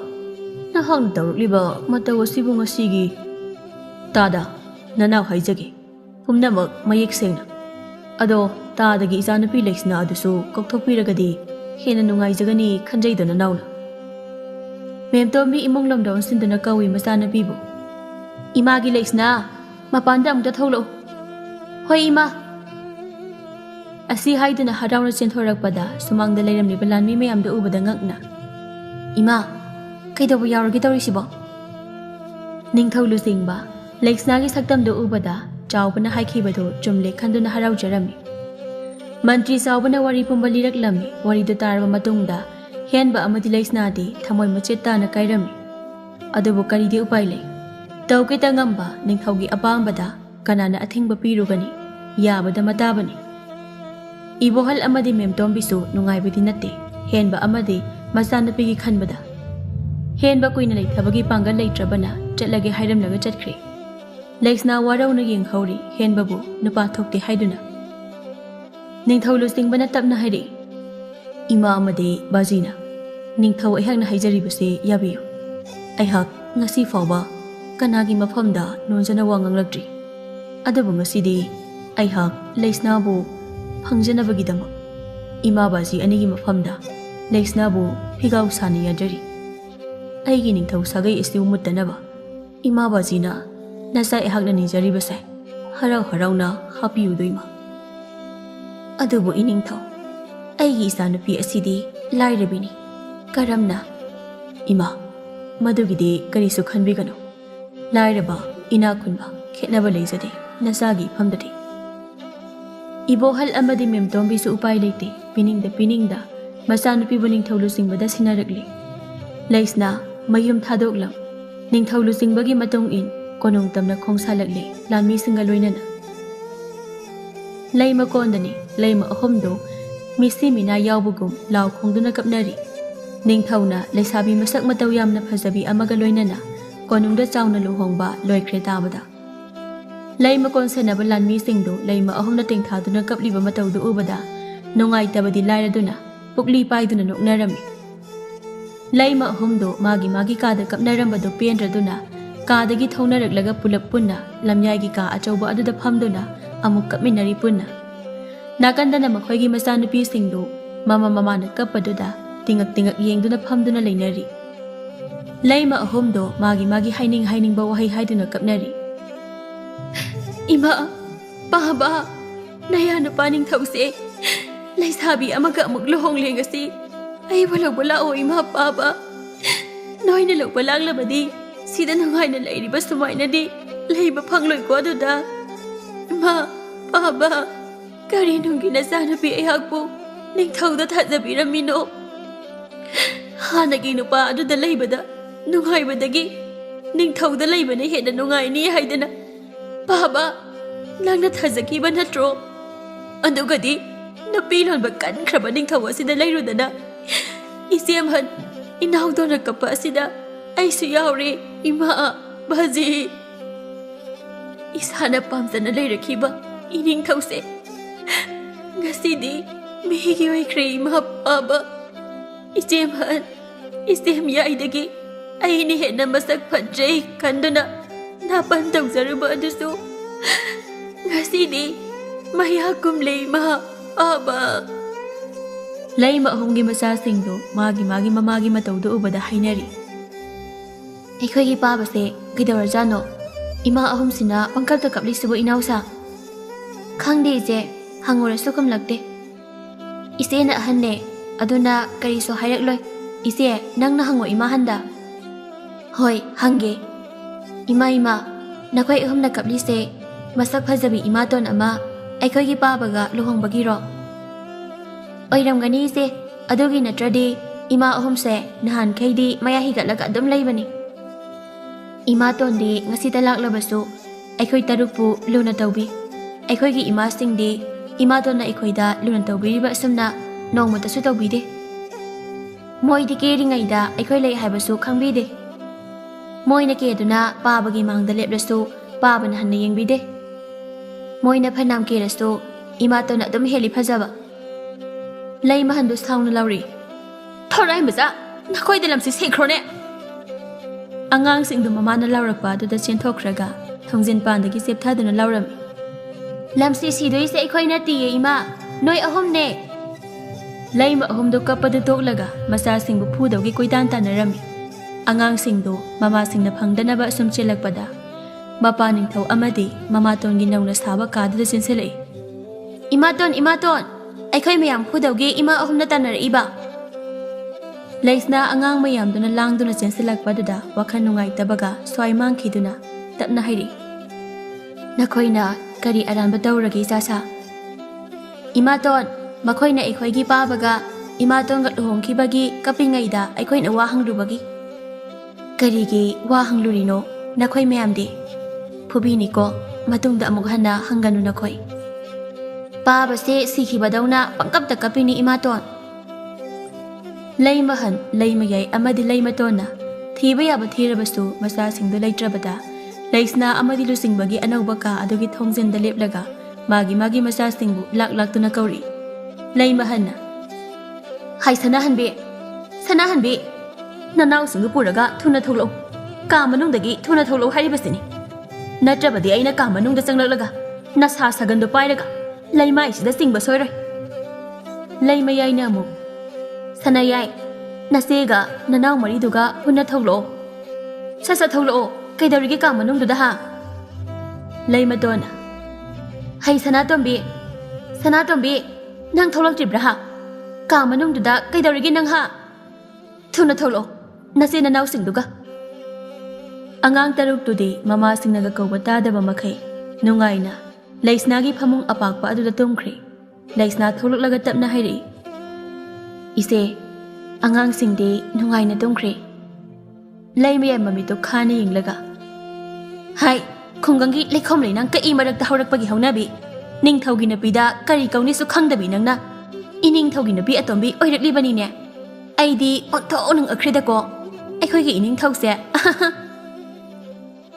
na hang tawliba matawa sibu ngasigi tada nanaw haijage pumnamak mayek sengna ado tadagi isanapi leksna adusu kokthokpiragadi hena nungai jagani khanjaidona nawna memtombi imong lomdon sinduna kawi masanapibu imagi leksna mapanda amta tholo hoi ima asi haiduna harawna chenthorakpada sumangda leiramliba lanmi mayamda ubada ngakna ima kaidabu yauragi tawrisibo ningthau lusingba leksnagi saktamdo ubada chawbana haikibado chumle khanduna harawjarami mantri sawbana wari pumba liraklami warido tarba matungda henba amadi leksnadi thamoi machetana kairami adubu karidi upai le tawke tangamba ningthaugi apambada kanana athingba pirugani ꯌꯥꯕꯗ ꯃꯇꯥꯕꯅꯤ ꯏꯕꯣꯍꯜ ꯑꯃꯗꯤ ꯃꯦꯝꯇꯣꯝꯕꯤꯁꯨ ꯅꯨꯡꯉꯥꯏꯕꯗꯤ ꯅꯠꯇꯦ ꯍꯦꯟꯕ ꯑꯃꯗꯤ ꯃꯆꯥꯅꯨꯄꯤꯒꯤ ꯈꯟꯕꯗ ꯍꯦꯟꯕ ꯀꯨꯏꯅ ꯂꯩꯊꯕꯒꯤ ꯄꯥꯡꯒꯜ ꯂꯩꯇ꯭ꯔꯕꯅ ꯆꯠꯂꯒꯦ ꯍꯥꯏꯔꯝꯂꯒ ꯆꯠꯈ꯭ꯔꯦ ꯂꯩꯁꯅꯥ ꯋꯥꯔꯧꯅ ꯌꯦꯡꯍꯧꯔꯤ ꯍꯦꯟꯕꯕꯨ ꯅꯨꯄꯥ ꯊꯣꯛꯇꯦ ꯍꯥꯏꯗꯨꯅ ꯅꯤꯡꯊꯧ ꯂꯨꯆꯤꯡꯕꯅ ꯇꯞꯅ ꯍꯥꯏꯔꯛꯏ ꯏꯃꯥ ꯑꯃꯗꯤ ꯕꯥꯖꯤꯅ ꯅꯤꯡꯊꯧ ꯑꯩꯍꯥꯛꯅ ꯍꯥꯏꯖꯔꯤꯕꯁꯤ ꯌꯥꯕꯤꯌꯨ ꯑꯩꯍꯥꯛ ꯉꯁꯤ ꯐꯥꯎꯕ ꯀꯅꯥꯒꯤ ꯃꯐꯝꯗ ꯅꯣꯟꯖꯅ ꯋꯥ ꯉꯥꯡꯂꯛꯇ꯭ꯔꯤ ꯑꯗꯨꯕꯨ ꯉꯁꯤꯗꯤ ꯑꯩꯍꯥꯛ ꯂꯩꯁꯅꯥꯕꯨ ꯐꯪꯖꯅꯕꯒꯤꯗꯃꯛ ꯏꯃꯥ ꯕꯥꯖꯤ ꯑꯅꯤꯒꯤ ꯃꯐꯝꯗ ꯂꯩꯁꯅꯥꯕꯨ ꯐꯤꯒꯥꯎ ꯁꯥꯅ ꯌꯥꯖꯔꯤ ꯑꯩꯒꯤ ꯅꯤꯡꯊꯧ ꯁꯥꯒꯩ ꯑꯁꯤ ꯃꯨꯠꯇꯅꯕ ꯏꯃꯥ ꯕꯥꯖꯤꯅ ꯅꯆꯥ ꯑꯩꯍꯥꯛꯅ ꯅꯤꯖꯔꯤꯕꯁꯦ ꯍꯔꯥꯎ ꯍꯔꯥꯎꯅ ꯍꯥꯞꯄꯤꯌꯨꯗꯣꯏꯃ ꯑꯗꯨꯕꯨ ꯏꯅꯤꯡꯊꯧ ꯑꯩꯒꯤ ꯏꯆꯥꯅꯨꯄꯤ ꯑꯁꯤꯗꯤ ꯂꯥꯏꯔꯕꯤꯅꯤ ꯀꯔꯝꯅ ꯏꯃꯥ ꯃꯗꯨꯒꯤꯗꯤ ꯀꯔꯤꯁꯨ ꯈꯟꯕꯤꯒꯅꯨ ꯂꯥꯏꯔꯕ ꯏꯅꯥꯛ ꯈꯨꯟꯕ ꯈꯦꯠꯅꯕ ꯂꯩꯖꯗꯦ ꯅꯆꯥꯒꯤ ꯏꯐꯝꯗꯗꯤ ꯏꯕꯣꯍꯜ ꯑꯃꯗꯤ ꯃꯦꯝꯇꯣꯝꯕꯤꯁꯨ ꯎꯄꯥꯏ ꯂꯩꯇꯦ ꯄꯤꯅꯤꯡꯗ ꯃꯆꯥꯅꯨꯄꯤꯕꯨ ꯅꯤꯡꯊꯧ ꯂꯨꯆꯤꯡꯕꯗ ꯁꯤꯟꯅꯔꯛꯂꯤ ꯂꯩꯁꯅꯥ ꯃꯌꯨꯝ ꯊꯥꯗꯣꯛꯂꯝ ꯅꯤꯡꯊꯧ ꯂꯨꯆꯤꯡꯕꯒꯤ ꯃꯇꯨꯡ ꯏꯟ ꯀꯣꯅꯨꯡ ꯇꯝꯅ ꯈꯣꯡꯁꯥꯜꯂꯛꯂꯤ ꯂꯥꯟꯃꯤꯁꯤꯡꯒ ꯂꯣꯏꯅꯅ ꯂꯩꯃ ꯀꯣꯟꯗꯅꯤ ꯂꯩꯃ ꯑꯍꯨꯝꯗꯨ ꯃꯤꯁꯤ ꯃꯤꯅꯥ ꯌꯥꯎꯕꯒꯨꯝ ꯂꯥꯎ ꯈꯣꯡꯗꯨꯅ ꯀꯞꯅꯔꯤ ꯅꯤꯡꯊꯧꯅ ꯂꯩꯁꯥꯕꯤ ꯃꯁꯛ ꯃꯇꯧ ꯌꯥꯝꯅ ꯐꯖꯕꯤ ꯑꯃꯒ ꯂꯣꯏꯅꯅ ꯀꯣꯅꯨꯡꯗ ꯆꯥꯎꯅ ꯂꯨꯍꯣꯡꯕ ꯂꯣꯏꯈ꯭ꯔꯦ ꯇꯥꯕꯗ ꯂꯩꯃ ꯀꯣꯟ ꯁꯦꯟꯅꯕ ꯂꯥꯟꯃꯤꯁꯤꯡꯗꯨ ꯂꯩꯃ ꯑꯍꯨꯝꯅ ꯇꯦꯡꯊꯥꯗꯨꯅ ꯀꯞꯂꯤꯕ ꯃꯇꯧꯗꯨ ꯎꯕꯗ ꯅꯨꯡꯉꯥꯏꯇꯕꯗꯤ ꯂꯥꯏꯔꯗꯨꯅ ꯄꯨꯛꯂꯤ ꯄꯥꯏꯗꯨꯅ ꯅꯣꯛꯅꯔꯝꯃꯤ ꯂꯩꯃ ꯑꯍꯨꯝꯗꯨ ꯃꯥꯒꯤ ꯀꯥꯗ ꯀꯞꯅꯔꯝꯕꯗꯨ ꯄꯦꯟꯗ꯭ꯔꯗꯨꯅ ꯀꯥꯗꯒꯤ ꯊꯧꯅꯔꯛꯂꯒ ꯄꯨꯂꯞ ꯄꯨꯟꯅ ꯂꯝꯌꯥꯏꯒꯤ ꯀꯥ ꯑꯆꯧꯕ ꯑꯗꯨꯗ ꯐꯝꯗꯨꯅ ꯑꯃꯨꯛ ꯀꯞꯃꯤꯟꯅꯔꯤ ꯄꯨꯟꯅ ꯅꯥꯀꯟꯗꯅ ꯃꯈꯣꯏꯒꯤ ꯃꯆꯥꯅꯨꯄꯤꯁꯤꯡꯗꯨ ꯃꯃꯥꯅ ꯀꯞꯄꯗꯨꯗ ꯇꯤꯡꯉꯛ ꯌꯦꯡꯗꯨꯅ ꯐꯝꯗꯨꯅ ꯂꯩꯅꯔꯤ ꯂꯩꯃ ꯑꯍꯨꯝꯗꯨ ꯃꯥꯒꯤ ꯍꯥꯏꯅꯤꯡꯕ ꯋꯥꯍꯩ ꯍꯥꯏꯗꯨꯅ ꯀꯞꯅꯔꯤ ꯏꯃꯥ ꯄꯥꯕ ꯅꯌꯥ ꯅꯨꯄꯥ ꯅꯤꯡꯊꯧꯁꯦ ꯂꯩꯁꯥꯕꯤ ꯑꯃꯒ ꯑꯃꯨꯛ ꯂꯨꯍꯣꯡꯂꯦ ꯉꯁꯤ ꯑꯩꯕꯨ ꯂꯧꯕ ꯂꯥꯛꯑꯣ ꯏꯃꯥ ꯄꯥꯕ ꯅꯣꯏꯅ ꯂꯧꯕ ꯂꯥꯛꯂꯕꯗꯤ ꯁꯤꯗ ꯅꯨꯡꯉꯥꯏꯅ ꯂꯩꯔꯤꯕ ꯁꯨꯃꯥꯏꯅꯗꯤ ꯂꯩꯕ ꯐꯪꯂꯣꯏꯀꯣ ꯑꯗꯨꯗ ꯏꯃꯥ ꯄꯥꯕ ꯀꯔꯤ ꯅꯨꯡꯒꯤ ꯅꯆꯥꯅꯨꯄꯤ ꯑꯩꯍꯥꯛꯄꯨ ꯅꯤꯡꯊꯧꯗ ꯊꯥꯖꯕꯤꯔꯝꯃꯤꯅꯣ ꯍꯥꯟꯅꯒꯤ ꯅꯨꯄꯥ ꯑꯗꯨꯗ ꯂꯩꯕꯗ ꯅꯨꯡꯉꯥꯏꯕꯗꯒꯤ ꯅꯤꯡꯊꯧꯗ ꯂꯩꯕꯅ ꯍꯦꯟꯅ ꯅꯨꯡꯉꯥꯏꯅꯤ ꯍꯥꯏꯗꯅ ꯄꯥꯕ ꯅꯪꯅ ꯊꯥꯖꯈꯤꯕ ꯅꯠꯇ꯭ꯔꯣ ꯑꯗꯨꯒꯗꯤ ꯅꯨꯄꯤ ꯂꯣꯟꯕ ꯀꯟꯈ꯭ꯔꯕ ꯅꯤꯡꯊꯧ ꯑꯁꯤꯗ ꯂꯩꯔꯨꯗꯅ ꯏꯆꯦꯝꯍꯟ ꯏꯅꯥꯎꯗꯧꯅ ꯀꯞꯄ ꯑꯁꯤꯗ ꯑꯩꯁꯨ ꯌꯥꯎꯔꯦ ꯏꯃꯥ ꯕꯥꯖꯤ ꯏꯁꯥꯅ ꯄꯥꯝꯖꯅ ꯂꯩꯔꯛꯈꯤꯕ ꯏꯅꯤꯡꯊꯧꯁꯦ ꯉꯁꯤꯗꯤ ꯃꯤꯒꯤ ꯑꯣꯏꯈ꯭ꯔꯦ ꯏꯃꯥ ꯄꯥꯕ ꯏꯆꯦꯝꯍꯟ ꯏꯆꯦꯝ ꯌꯥꯏꯗꯒꯤ ꯑꯩꯅ ꯍꯦꯟꯅ ꯃꯁꯛ ꯐꯖꯩ ꯈꯟꯗꯨꯅ ꯅꯥꯄꯟ ꯇꯧꯖꯔꯨꯕ ꯑꯗꯨꯁꯨ ꯉꯁꯤꯗꯤ ꯃꯌꯥ ꯀꯨꯝꯂꯦ ꯏꯃꯥ ꯄꯥꯕ ꯂꯩꯃ ꯑꯍꯨꯝꯒꯤ ꯃꯆꯥꯁꯤꯡꯗꯨ ꯃꯥꯒꯤ ꯃꯃꯥꯒꯤ ꯃꯇꯧꯗꯨ ꯎꯕꯗ ꯍꯥꯏꯅꯔꯤ ꯑꯩꯈꯣꯏꯒꯤ ꯄꯥꯕꯁꯦ ꯀꯩꯗꯧꯔꯖꯥꯠꯅꯣ ꯏꯃꯥ ꯑꯍꯨꯝꯁꯤꯅ ꯄꯪꯀꯞꯇ ꯀꯞꯂꯤꯁꯤꯕꯨ ꯏꯅꯥꯎꯁꯥ ꯈꯪꯗꯦ ꯏꯆꯦ ꯍꯪꯉꯨꯔꯁꯨ ꯈꯨꯝꯂꯛꯇꯦ ꯏꯆꯦꯅ ꯑꯍꯟꯅꯦ ꯑꯗꯨꯅ ꯀꯔꯤꯁꯨ ꯍꯥꯏꯔꯛꯂꯣꯏ ꯏꯆꯦ ꯅꯪꯅ ꯍꯪꯉꯣ ꯏꯃꯥꯍꯟꯗ ꯍꯣꯏ ꯍꯪꯒꯦ ꯏꯃꯥ ꯅꯈꯣꯏ ꯑꯍꯨꯝꯅ ꯀꯞꯂꯤꯁꯦ ꯃꯁꯛ ꯐꯖꯕꯤ ꯏꯃꯥꯇꯣꯟ ꯑꯃ ꯑꯩꯈꯣꯏꯒꯤ ꯄꯥꯕꯒ ꯂꯨꯍꯣꯡꯕꯒꯤꯔꯣ ꯑꯣꯏꯔꯝꯒꯅꯤ ꯏꯆꯦ ꯑꯗꯨꯒꯤ ꯅꯠꯇ꯭ꯔꯗꯤ ꯏꯃꯥ ꯑꯍꯨꯝꯁꯦ ꯅꯍꯥꯟꯈꯩꯗꯤ ꯃꯌꯥ ꯍꯤꯒꯠꯂꯒ ꯑꯗꯨꯝ ꯂꯩꯕꯅꯤ ꯏꯃꯥꯇꯣꯟꯗꯤ ꯉꯁꯤꯇ ꯂꯥꯛꯂꯕꯁꯨ ꯑꯩꯈꯣꯏ ꯇꯔꯨꯛꯄꯨ ꯂꯨꯅ ꯇꯧꯕꯤ ꯑꯩꯈꯣꯏꯒꯤ ꯏꯃꯥꯁꯤꯡꯗꯤ ꯏꯃꯥꯇꯣꯟꯅ ꯑꯩꯈꯣꯏꯗ ꯂꯨꯅ ꯇꯧꯕꯤꯔꯤꯕ ꯑꯁꯨꯝꯅ ꯅꯣꯡꯃꯇꯁꯨ ꯇꯧꯕꯤꯗꯦ ꯃꯣꯏꯗꯤ ꯀꯦꯔꯤꯉꯩꯗ ꯑꯩꯈꯣꯏ ꯂꯩ ꯍꯥꯏꯕꯁꯨ ꯈꯪꯕꯤꯗꯦ ꯃꯣꯏꯅ ꯀꯦꯗꯨꯅ ꯄꯥꯕꯒꯤ ꯃꯥꯡꯗ ꯂꯦꯞꯂꯁꯨ ꯄꯥꯕꯅ ꯍꯟꯅ ꯌꯦꯡꯕꯤꯗꯦ ꯃꯣꯏꯅ ꯐꯅꯥꯝ ꯀꯦꯔꯁꯨ ꯏꯃꯥꯇꯣꯟꯅ ꯑꯗꯨꯝ ꯍꯦꯜꯂꯤ ꯐꯖꯕ ꯂꯩꯃꯍꯟꯗꯨ ꯁꯥꯎꯅ ꯂꯥꯎꯔꯤ ꯊꯧꯔꯥꯏ ꯃꯆꯥ ꯅꯈꯣꯏꯗ ꯂꯝꯁꯤ ꯁꯦꯡꯈ꯭ꯔꯣꯅꯦ ꯑꯉꯥꯡꯁꯤꯡꯗꯨ ꯃꯃꯥꯅ ꯂꯥꯎꯔꯛꯄ ꯑꯗꯨꯗ ꯆꯦꯟꯊꯣꯛꯈ꯭ꯔꯒ ꯊꯣꯡꯖꯤꯟꯄꯥꯟꯗꯒꯤ ꯆꯦꯞꯊꯗꯨꯅ ꯂꯥꯎꯔꯝꯃꯤ ꯂꯝꯁꯤ ꯁꯤꯗꯣꯏꯁꯦ ꯑꯩꯈꯣꯏ ꯅꯠꯇꯤꯌꯦ ꯏꯃꯥ ꯅꯣꯏ ꯑꯍꯨꯝꯅꯦ ꯂꯩꯃ ꯑꯍꯨꯝꯗꯨ ꯀꯞꯄꯗꯨ ꯇꯣꯛꯂꯒ ꯃꯆꯥꯁꯤꯡꯕꯨ ꯐꯨꯗꯧꯒꯤ ꯀꯣꯏꯇꯥꯟ ꯇꯥꯟꯅꯔꯝꯃꯤ ꯑꯉꯥꯡꯁꯤꯡꯗꯨ ꯃꯃꯥꯁꯤꯡꯅ ꯐꯪꯗꯅꯕ ꯑꯁꯨꯝ ꯆꯦꯜꯂꯛꯄꯗ ꯃꯄꯥ ꯅꯤꯡꯊꯧ ꯑꯃꯗꯤ ꯃꯃꯥꯇꯣꯟꯒꯤ ꯅꯧꯅ ꯁꯥꯕ ꯀꯥꯗꯨꯗ ꯆꯦꯟꯁꯤꯜꯂꯛꯏ ꯏꯃꯥꯇꯣꯟ ꯑꯩꯈꯣꯏ ꯃꯌꯥꯝ ꯐꯨꯗꯧꯒꯤ ꯏꯃꯥ ꯑꯍꯨꯝꯅ ꯇꯥꯟꯅꯔꯛꯏꯕ ꯂꯩꯁꯅꯥ ꯑꯉꯥꯡ ꯃꯌꯥꯝꯗꯨꯅ ꯂꯥꯡꯗꯨꯅ ꯆꯦꯟꯁꯤꯜꯂꯛꯄꯗꯨꯗ ꯋꯥꯈꯜ ꯅꯨꯡꯉꯥꯏꯇꯕꯒ ꯁ꯭ꯋꯥꯏ ꯃꯥꯡꯈꯤꯗꯨꯅ ꯇꯞꯅ ꯍꯥꯏꯔꯤ ꯅꯈꯣꯏꯅ ꯀꯔꯤ ꯑꯔꯥꯟꯕ ꯇꯧꯔꯒꯦ ꯏꯆꯥꯁꯥ ꯏꯃꯥꯇꯣꯟ ꯃꯈꯣꯏꯅ ꯑꯩꯈꯣꯏꯒꯤ ꯄꯥꯕꯒ ꯏꯃꯥꯇꯣꯟꯒ ꯂꯨꯍꯣꯡꯈꯤꯕꯒꯤ ꯀꯞꯄꯤꯉꯩꯗ ꯑꯩꯈꯣꯏꯅ ꯋꯥ ꯍꯪꯂꯨꯕꯒꯤ ꯀꯔꯤꯒꯤ ꯋꯥ ꯍꯪꯂꯨꯔꯤꯅꯣ ꯅꯈꯣꯏ ꯃꯌꯥꯝꯗꯤ ꯐꯨꯕꯤꯅꯤꯀꯣ ꯃꯇꯨꯡꯗ ꯑꯃꯨꯛ ꯍꯟꯅ ꯍꯪꯒꯅꯨ ꯅꯈꯣꯏ Pabase sikhibadawna pangkapta kapini imaton. Leimahan, Leimayay amadi Leimatona, thiba yaba thirabasu masasingdo leitrabada, Leisna amadi lusingbagi anaubaka adugi thongzenda leplaga, magi masasingbu laktuna kauri. Leimahanna, Hai Sanahanbe, Nanau Singapuraga, Tuna Tolo, Kamanundagi, Tuna Tolo Haribasini. Natrabadi aina Kamanunda Sanglaga, Nasa Sagando Pairaga, Leima is the sing basore. Leimayay namu, Sanayay, Nasega, Nanau Mariduga, Puna Tolo. Sasa Tolo, Kaidarigi Kamanunda ha. Leimadona, Hai Sanatombe, Nang Tolok Jibraha, Kamanunda, Kaidarigi Nang ha. Tuna Tolo, Nasina now Sinduga. Angang taruk tudi, mama singnaga kawata da bamakay, nungaina, Leisnagi pamung apagpa adu da tungkri, Leisna thuluk lagatap na hari. Ise, angang singde nungaina tungkri. Leimayay mamito khani inglaga. Hai, Kungangi Lekom Lenang ka imarak tahorak pagi haunabi. Ning Taugi na pida, kari kauni sukhang dabi nang na. Ining Taugi na bi atombi oirak libani ne. Aidi onto onang akrida ko. Akoy ki ining Tause.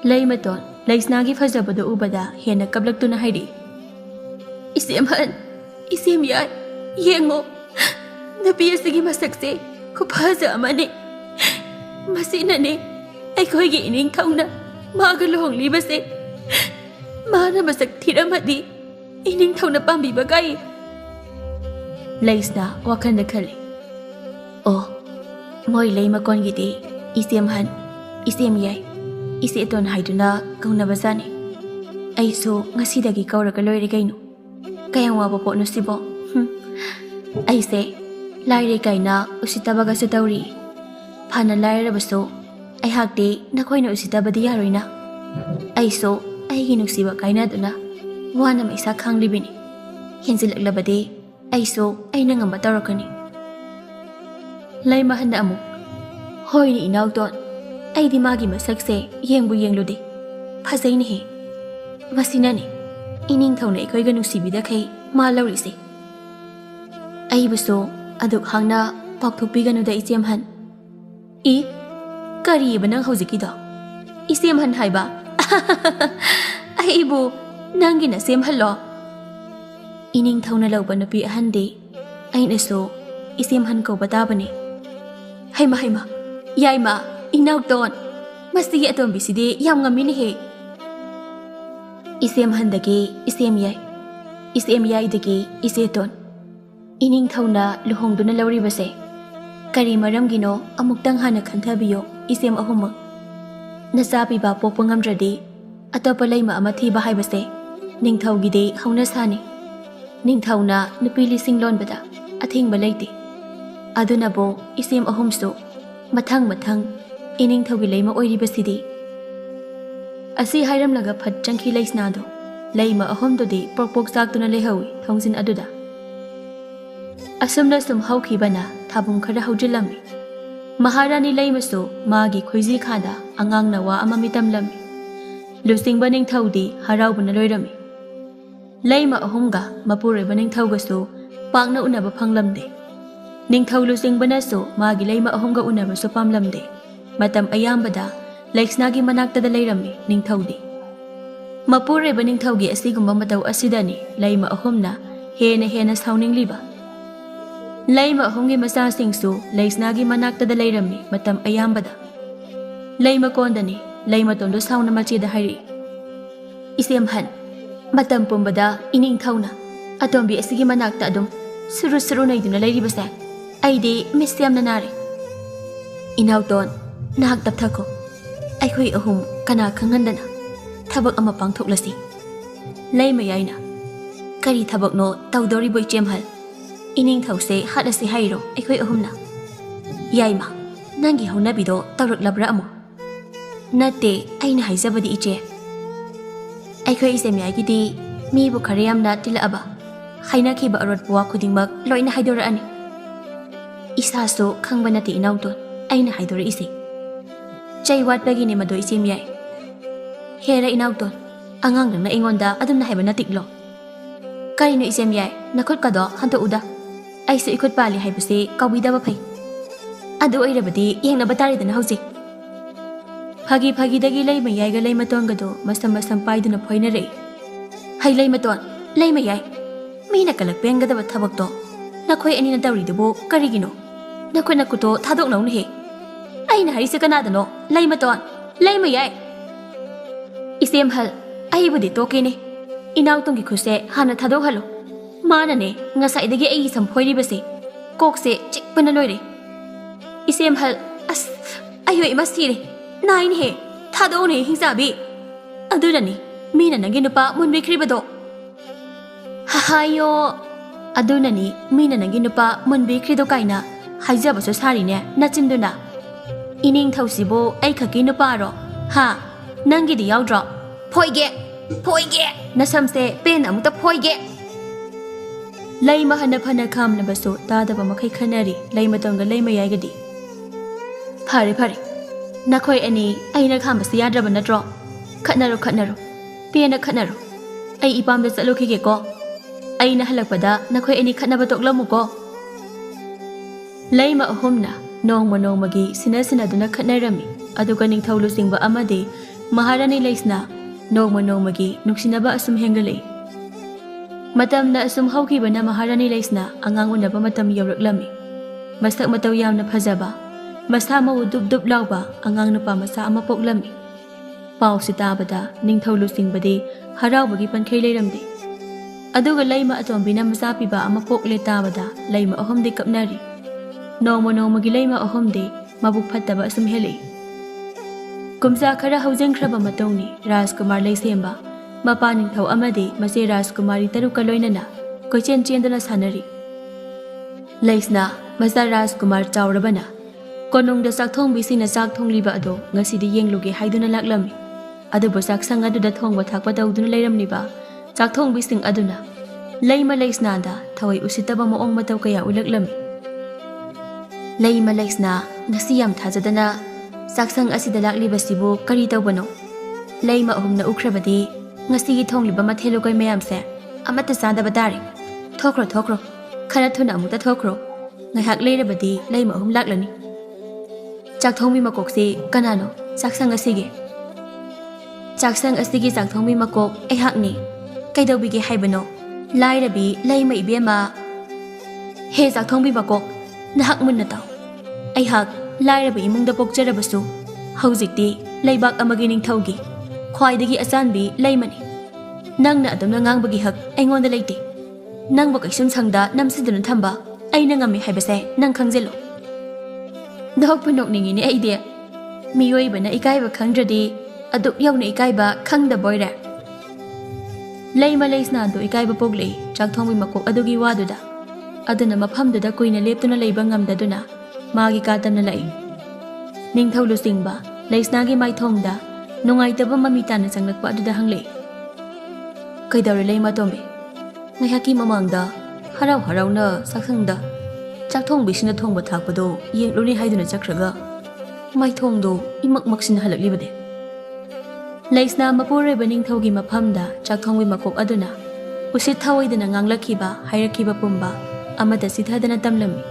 Leimaton, Leisnagi fazabado ubada, hena kablak tu na hari. Isimhan, Isimyay, Yengo. Nabiya sige masakse, kupaza amane. Masina ne, akoy ki ining Tau na. Magalohong libase. Mana masak tiramadi. Ining Tau na pambi bagay. Leisna wakan na kali. Oh, moy Leima kon giti. Isimhan, Isimyay. Isi iton haiduna kung nabazani. Ay so ngasidagi kauragaloy rigayno. Kayang wapo no sibo. Ay se, laire kay na usitabaga sa tawri. Pana laire baso, ay hakdi na koy na usitabadi yaroy na. Ay so, ay ginuksiba kay na duna. Wana may sakang libini. Hinsilaglabadi, ay so, ay nangambataro ka ni. Leimahan na amok. Hoy ni inaw doon. Ay di magi masakse, yengbu yengludi. Pasay ni he. Masina ni. Ining Tau na iko'y ganusibida kay malawri si. Ay baso, aduk hang na pagtukpi ganuda isyamhan. Kari ba nang hausiki do? Isyamhan hay ba? Ay ibu, nang ginasyamhan lo. Ining Tau na law ba na piahan di? Ay naso, isyamhan ko bataba ni. Hayma, yay ma. Inaw doon. Masti atong bisidi yam ngamin he. Isem handagi, isemyay. Isemyay dagi, iseton. Ining Tau na luhong doon na lawri base. Kari maram gino amuktang hana kantabiyo, isem ahum. Nasabi ba po pangamdradi, ato palay maamati bahay base. Ning Tau gide hauna sani. Ning Tau na napili singlon bada, ating balayti. Ado na bo, isem ahum so. Matang. Ining Taugi Leima oiribasidi. Asi hairam laga phat changki Leisnado. Leima Ahum dodi porpok sak tuna lehawi thongsin aduda. Asumna sum hauki bana thabung khara haujilami. Maharani Leima so magi khoizi khada angang na wa amamitam lami. Lusing baning Taudi harau bana loirami. Leima Ahumga mapure baning Tauga so pangna unaba phanglamde. Ning Tau lusing bana so magi Leima Ahumga unaba so pamlamde. Matam ayambada, Leisnagi manakta da Leirami, Ning Taudi. Mapure ba Ning Taugi asigumba mataw Asida ni, Leima Ahum na, hena sauning liba. Leima Ahumgi masasing so, Leisnagi manakta da Leirami, matam ayambada. Leima konda ni, Leima tondo sauna machi da hari. Isyamhan, matam pumbada, Ining Tau na, atombi asigi manakta adum, suru na iduna Leiribasa, ayde misyam na nari. Inaw ton, nahagtapta ko. Ay ko'y ahum kana kanganda na. Tabag ang mapangtuklasi. Leimayay na. Kari tabag no tawdori boy jemhal. Ining Tause hada si Hayro ay ko'y ahum na. Yay ma, nangi hau nabido tawrak labra mo. Nate ay nahaysabadi iche. Ay ko'y isemyay gidi mi bu kariyam na tila aba. Hayna kiba arot buwa kudingmag loy na haydoraan ni. Isaso kang ba nati inaw ton ay nahaydori isi. Chay wat lagi ni mado isimyay. Hera inaw ton, angang nang naingon da adum na hayba natiklo. Karino isem yai, nakut kado hanto uda. Ay su ikut pali hai basi kaubida ba phai. Adu oirabadi yengna batari dana hausi. Phagi dagi Leima yai ga Leima ton gado masam paiduna phoina rei. Hai Leima ton, Leima yai. Mina kalak penga da bathabak to. Nakhoi ani na dawri dubo karigino. Nakhoi nakuto thadok naun he. Ai na hari se kana dano, Leima ton, Leima yai. Isem hal, ai budi to kene. Inaw tong gi khuse hana thadok halo. Mana ne ngasai dagi ai sam phoiri base. Kok se chikpana loire. Isem hal, as ayo imasire. Nain he, thado ne hingsabi. Adurani, mina nangi nupa mun bikribado. Hahayo. Adunani, mina nangi nupa mun bikrido kaina. Haijaba so sari ne, nachinduna. Ining thausibo ai khaki nupa ro. Ha, nangi di yaudro. Phoige, nasamse pen amuta phoige. Leima hana phana kham na baso tadaba makai khanari, Leima tonga Leima yaigadi. Phare. Nakhoi ani aina khambasi yadraba natro. Khatnaro. Pena khatnaro. Ai ipamda chalokige ko. Aina halakpada nakhoi ani khatnaba toklamu ko. Leima ahumna nongmagi sina duna khatnarami. Aduga ningthau lusingba amade Maharani Leisna nongmagi nuksinaba asum hengalei. Matamna asum haukibana Maharani Leisna angang unaba matam yawraklami. Masak mataw yamna phajaba. Masa mau dub lauba angang nupa masa ama poklami. Pau si tabada ningthau lusingbade haraubagi pankhei leiramde. Aduga Leima atombina masa piba ama pokle tabada Leima ahumde kapnari. Nongmagi Leima ahumde Mabuk Fattaba asum helei. Kumsa khara haujengkraba matongni Rajkumar leisemba mapa ningthau amade mase Rajkumari taruka loinana koichen chendana sanari. Leisna masa Rajkumar chaurabana konong da sakthong bisina sakthong liba ado ngasidi yengluge haiduna laklami. Adubo saksang adu da thongba thakpa dauduna leiramni ba sakthong bising aduna Leima Leisna da thawai usitaba moong mataw kaya ulaklami. Leima Leisna ngasi yam thajadana saksang asida lakliba sibu kari tawbano. Leima ahumna ukrabadi ngasigi thongliba mathelo kay mayamse amata sadaba dari. Thokro khara thuna amuta thokro. Ngayhak leirabadi Leima ahum laklani. Chakthongmi makokse kanano saksang asige. Chaksang asigi chakthongmi makok aihakni. Kaidawbige haibano. Lairabi Leima ibema. He chakthongmi makok nahak munna taw. Aihak lairabi imungda pokjarabasu. Haujikti leibak amagi ningthaugi. Khwaidagi achanbi Leimani. Nangna adumna ngangbagi hak aingonda leite. Nangba kaisum sangda namsiduna thamba aina ngami haibase nang khangjelo. Dok punok ningi ni idea. Miyoi bana ikaiba khangdradi aduk yauna ikaiba khangda boyra. Leima Leisna do ikaiba poglei chakthongmi makok adugi waduda. Aduna maphamduda kuina leptuna leiba ngamdaduna magi katamna lai. Ningthau lusingba Leisnagi maithongda nungaitaba mamitana changlakpa aduda hanglei. Kaidawri Leima tombe. Ngayhaki mamangda harau na saksangda Chakthong bisina thongba thakpado yengluni haiduna chakraga maithongdo imakmaksina halaklibade. Leisna Mapure ningthaugi maphamda chakthongwi makok aduna usit thawaidana nganglakhiba hairakhiba pumba amada sithadana tamlami.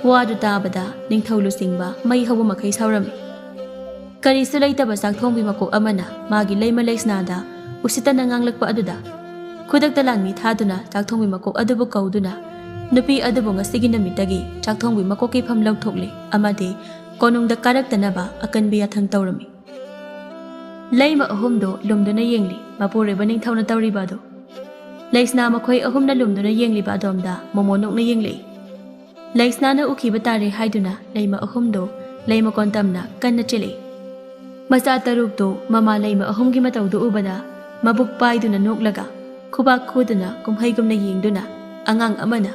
Wadu tabada ningthau lusingba mai hawa makhai saurami. Karisu leitaba chakthongwi makok amana magi Leima Leisnada usitana nganglakpa aduda khudakta langmi thaduna chakthongwi makok adubu kauduna Nupi adubo ngasigi namitagi chakthongwi makoki pham lawthokle amade konungda karaktanaba akanbi yathang tawrami. Leima ahumdo lumduna yengli Mapure ningthauna tawribado. Leisna makhoi ahumna lumduna yengli badomda momonokna yenglei. Leisna na ukhiba tare haiduna Leima ahumdo Leima kontamna kanna chele. Masa tarukdo mama Leima ahumgi matawdu ubada mabuk paiduna noklaga khubak khuduna kumhaigumna yengduna angang amana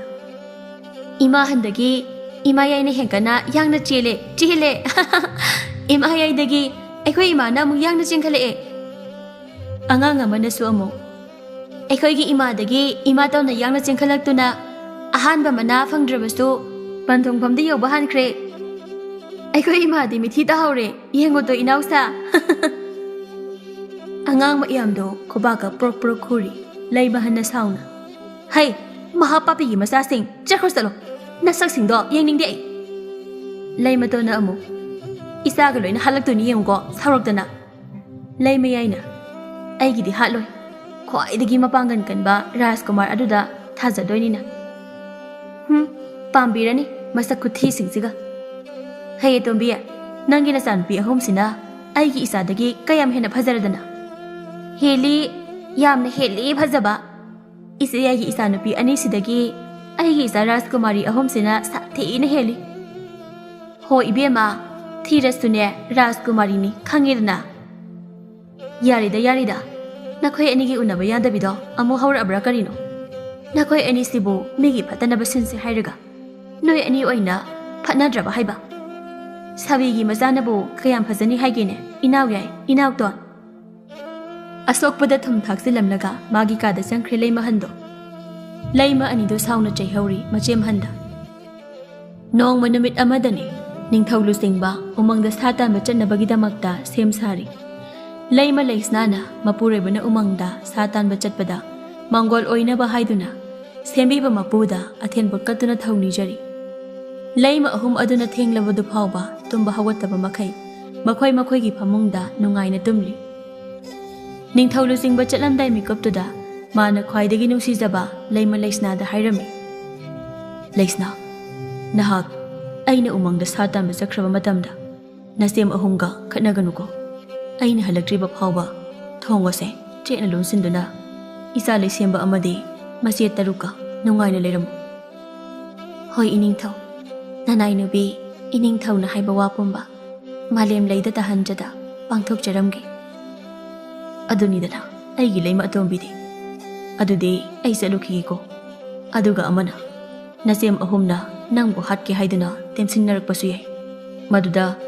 Ima handagi ima yaina henkana yangna chele ima yaidagi akhoi imana mu yangna chingkhale angang amana su amo akhoi gi ima dagi ima tawna yangna chingkhalaktuna ahanba mana phangdrabasu panthongphamda yoba hankhre akhoi ima di mithi ta haure yengo to inausa angang ma yamdo khobaka prok khuri leiba hanna sauna Hey, Mahapapi masasing, Chakosalo, Nasaksingo, Yang Day. Leimatona amu. Isagalo in Halakuni Yongo, Sarotana. Leimayana. Aigi di Haloy. Quite the Gimapangan can ba, Raskomar Aduda, Taza Donina. Pambirani, Masakuti Sinsiga. Hey, Tombia, Nangina San be a home sina. Aigi Isadagi, Kayam Hena Pazaradana. Heli, Yam Heli Pazaba. Isayagi Isanapi Anisidagi, Aigi Raskomari Ahum sina, Sati in Heli. Ho Ibiama, Tirasune, Raskumarini, Kangirna. Yarida. Nakoi Anigi Unabayanda Bido, Amohor Abracarino. Nakoi any Sibu, Migi Patanabasense Hiraga. No any oina, Patnadraba Haiba. Savigi Mazanabu, Kayam Pazani Hagine, Inauton. Asok Padatum Taxilam Laga, Magika the Sankre Leima Hando. Leima Anido Sauna Jehori, Machem Handa. Nong Manamit Amadani, Ningtau Lusingba, among the Sata Machana Bagida Magda, same sari. Leima Lakes Nana, Mapure Bana Umangda, Satan Bachatpada, Mongol Oina Bahaiduna, Sembiba Mapuda, Aten Bukatuna Tony Jerry. Leima Ahum Aduna Ting Lavadu Pauba, Tumba Hawataba Makai, Makoigi Pamunda, Nungaina Tumli. Ningtau Lusing Bachatlam Daimikup to da, Mana Kwai the Ginu Sizaba, Leima Lakesna the Hirami. Lakesna Nahak, Aina Umang the Satan Basakrava Matamda, Nasim Ahunga, Katnaganuko. Aina halagriba phawba thongwase chena lunsinduna isa leisemba amadi masi taruka nungaina leiram hoi iningthau nanai nubi iningthau na haiba wapumba malem leida tahanjada pangthok charamge aduni dana aigi leima atombi di adudi ai salukhi ko aduga amana nasem ahumna nangbu hatke haiduna temsinnarak pasu yai maduda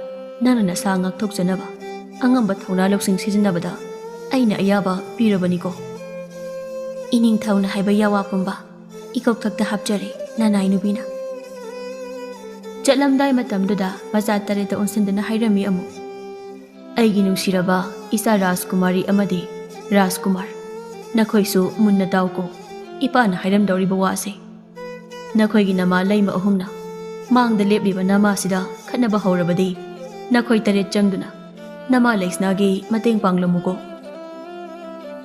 nana na sa ngak thok janaba Angamba Tona Loxing season Nabada, Aina Ayaba, Pirabaniko. Ining Town Haibayawa Pumba, Ikok the Hapjari, Nanai Nubina. Jetlam Daimatam Duda, Mazatare the Unsendana Hirami Amu. Aiginu Shiraba, Isa Raskumari Amadi, Raskumar. Nakoisu Munna Dauko, Ipan Hiram Doribawase. Nakoiginama Leima Ahumna. Mang the Lebiba Namasida, Kanabahorabadi, Nakoi Tare Jangduna. Nama Leisnagi, Mating Panglamugo.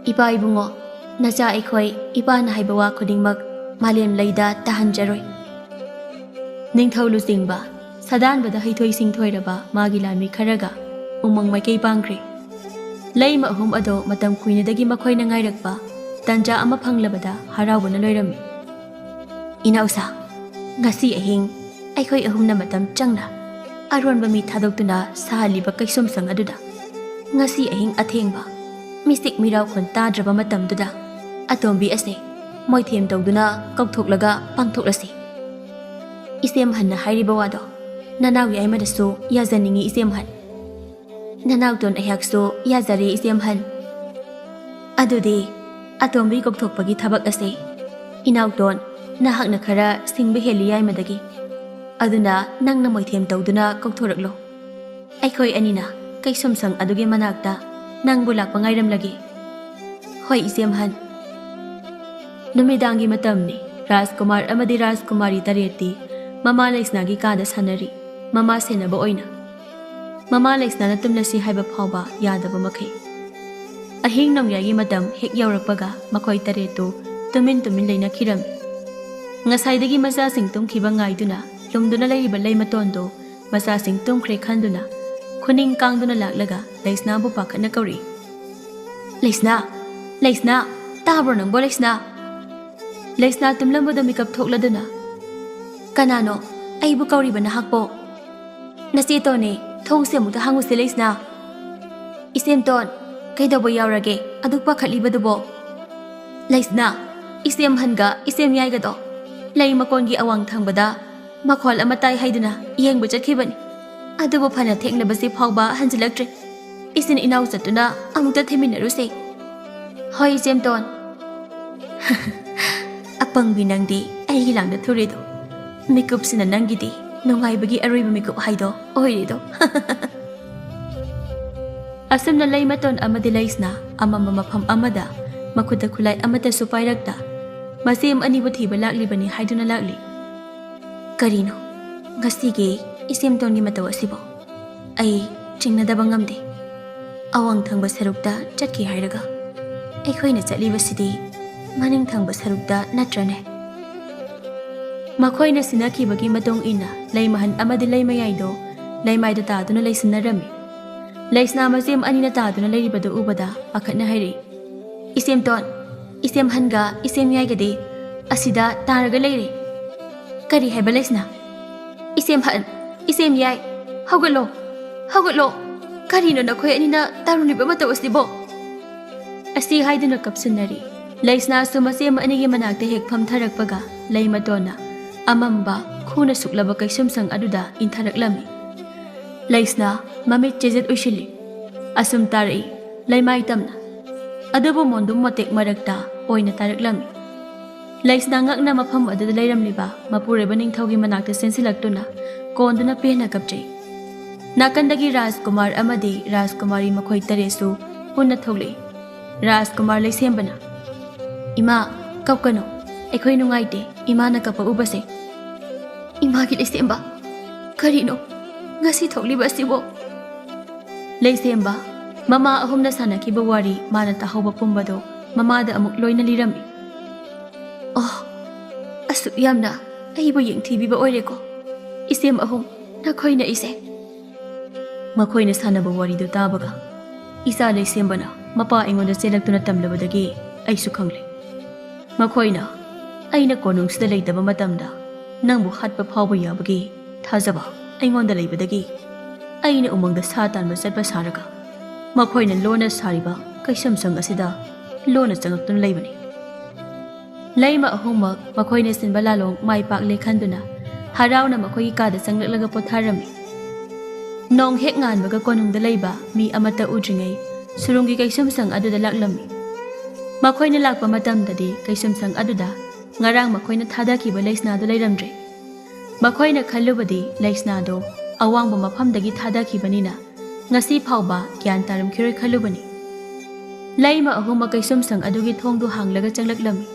Ipa Ibungo, Naja Ekoi, Ipa Nahaibawa Kodingmag, Maliam Laida, Tahanjaroi. Ningtau Lusingba, Sadan Bada Hitoi Sing Toiraba, Magilami Karaga, Umang Maikay Pangkri. Leima Ahum Ado, Matam Queen Dagi Makoy Nangairakba, Tanja Amapanglabada, Harawan Loirami. Inausa, Ngasi Ahing, Aikoi Ahum Namatam Changna. Aron ba mi thadokuna sa haliba kaisum sang aduda ngasi ahing athengba mistik miraw khon tadraba matam duda atombi ase moithem tawduna kaukthok pangthoklasi isem hanna hairiba wado nanaw yai madasu yazaningi isem han nanaw ton ayakso yazari isem han adudi atombi kaukthokpagi thabak ase inaw ton nahak na khara singbe heli yai madagi Aduna nang na moithem tawduna kaukthoraglo. Aikoi anina kaisum sang aduge manakta nang bulak pangairam lagi. Hoi isem han. Numidangi matamni Raskumar amadi Raskumari tareti Mama Leisnagi kada sanari Mama senaba oina. Mama Leisna na tumlasi haiba phawba yadaba makai. Ahing nong yagi matam hek yaurakpaga makoi tareto tumin leina khiram. Ngasaidagi masa sing tumkhiba ngaiduna Lumduna Laiba Leimatondo, Masa Sing Tumkre Kanduna, Kuning Kangduna Laklaga, Leisna Bupakat Nakari. Leisna, Tabronang Bolesna. Leisna Tumlambo the Mikap Tokladuna. Kanano, Aibu Kauriba Nahakpo. Nasito ne, Tong Semu the Hangus the Leisna. Isem Ton, Kaidabo Yarage, Adukpa Kaliba the Bo. Leisna, Isem Hanga, Isem Yagado. Laimakongi Awang Tangbada. Makhol amatay haiduna iyeng bachat khibani adubo phana thekna basi phawba hanjilaktre isin inaw satuna amukta theminaruse hoi semton apang binangdi ai hilangda thurido mikup sina nangidi nongai bagi aroiba mikup haido oirido asamna leimaton amadi leisna amama mafam amada makuda khulai amata supairakta masem anibu thiba laklibani haiduna lakli. Karino, ngasigi isem tongni mataw asibo. Ay chingnadaba ngamde. Awang thangba sarukta chatki hairaga. Aikhoina chatlibasidi maning thangba sarukta natrane. Makhoina sinakibagi matong ina Leimahan amadi Leimayaido Leimayda taaduna leisinarami. Leisna masem anina taaduna leiribada ubada pakhatna hairi. Isem ton, isem hanga, isem yaigadi, asida taraga leire. Kari haiba leisna. Isem han, isem yai, haugatlo. Karino nakhoi anina taruniba mataw asibo. Asi haiduna kapsunari. Leisna su masem anigi manakta hek phamtharakpaga Leimatona amamba khuna suklaba kaisumsang aduda intharaklami. Leisna mamit chejet ushili. Asum tarai Leimai tamna. Adubu mondum motek marakta oina taraklami. Leisna ngakna mafam aduda leiramliba mapureba ningthaugi manakta sensilaktuna konduna pehna kapchai. Nakandagi Rajkumar amadi Rajkumari makhoi taresu punna thogli. Rajkumar leisembana. Ima kapkano aikhoi nungaite imana kapa ubase. Imagi leisemba. Karino, ngasi thogliba sibo. Leisemba mama ahumna sanakiba wari mana tahauba pumbado mamada amuk loina lirami. Oh, asuk yamna aibu yengthibiba oireko. Isem ahum nakhoina ise. Makhoina sanaba warido tabaga isa leisembana mapa aingonda selaktuna tamlabadagi aisu khangli. Makhoina aina konungsida leitaba matamda nangbu hatpa phawba yabagi thajaba aingonda leibadagi aina umangda sa tanba chatpa saraga makhoina lona sariba kaisamsang asida lona changaktun leibani. Leima ahummak makhoina sinba lalong mai pak lekhanduna harauna makhoi kada changlaglaga potharami. Nong hek nganbaga konungda leiba mi amata udringai surungi kaisumsang aduda laklami. Makhoina lakpa matamdadi kaisumsang aduda ngarang makhoina thadakiba leisnado leiramdre. Makhoina khallubadi leisnado awangba mafamdagi thadakibanina ngasi phawba gyan taramkhiroi khallubani. Leima ahumma kaisumsang adugi thongdu hanglaga changlaklami.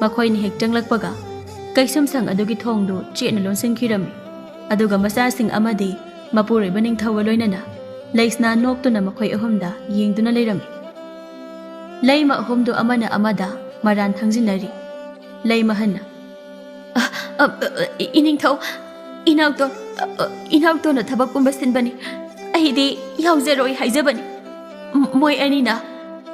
Makhoina hek changlakpaga kaisumsang adugi thongdu chena lonsinkhirami. Aduga masasing amadi mapureba ningthauwa loinana leisna noktuna makhoi ahumda yengduna leirami. Leima ahumdu amana amada maran thangjinari. Leimahanna iningthau inauto na thabak pumba sinbani. Aidi yauzeroi haijabani. Moi anina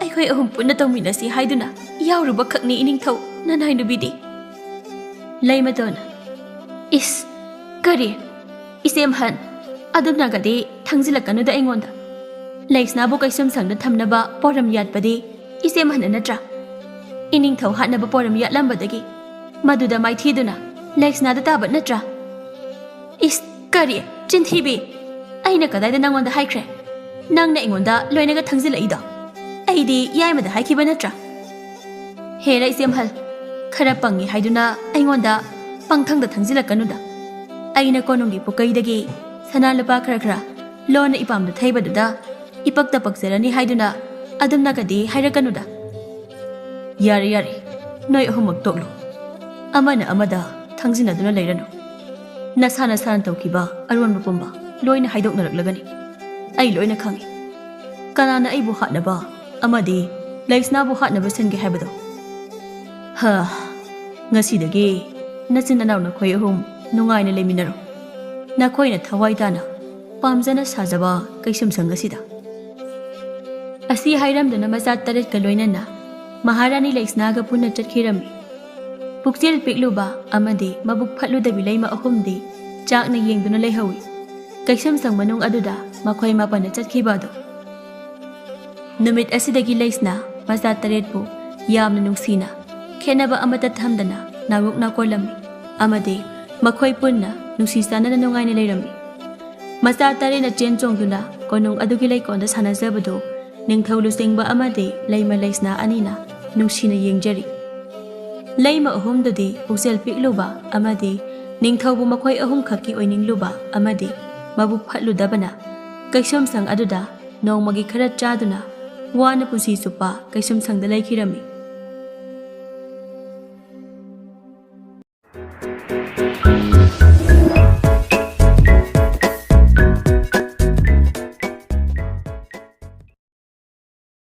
aikhoi ahum punna tawminasi haiduna yauruba khakni iningthau nanai nubidi. Leimatona Is kari isem han Adomna gadi thangzilakanu da aingonda. Leisna bu kaisumsangda thamnaba poram yatpadi isem han natra. Iningthau hatnaba poram yatlambadagi maduda maithiduna leisna da tabat natra. Is kari chinthibi aina kadaida nangonda haikre. Nangna aingonda loinaga thangzilaido. Aidi yaimada haikiba natra. Hera isem hal khara pangi haiduna aingonda pangthangda thangzilakanuda. Aina konungi pukaidagi Sanalapa khara lona ipamda thaibaduda ipakta pakserani haiduna Adomna gadi hairakanuda. Yare noi ahumak toklo amana amada thangzinaduna leiranu. Nasana san tawkiba arwan pumba loina haidoknaraklagani. Ai loina khangi kanana aibu hatnaba amadi leisnabu hatnaba senge haibado. Ha ngasidagi nasinanaw na khoi ahum nungaina leiminaro. Nakhoina thawai tana pamjana sajaba kaisumsang asida. Asi hairamduna macha taret ka loinana Maharani leisnaga punna chatkirami. Puksel pikluba amadi Mabuk Fattabi Leima Ahumdi chakna yengduna leihawi. Kaisumsang manung aduda makhoi mapana chatkibado. Numit asidagi leisna macha taretpu yamna nungsina khenaba amata thamdana nawukna kolami amadi makhoi punna nungsisana nungaina leirami. Macha tarena chen chongduna konung adugi leikonda sanajabado ningthau lusingba amadi leima leisna anina nungsina yengjari. Leima ahumdadi puksel pikluba amadi ningthaubu makhoi ahum khaki oiningluba amadi Mabuk Fattludabana kaisumsang aduda nongmagi khara chaduna wana pusi supa kaisumsangda leikhirami.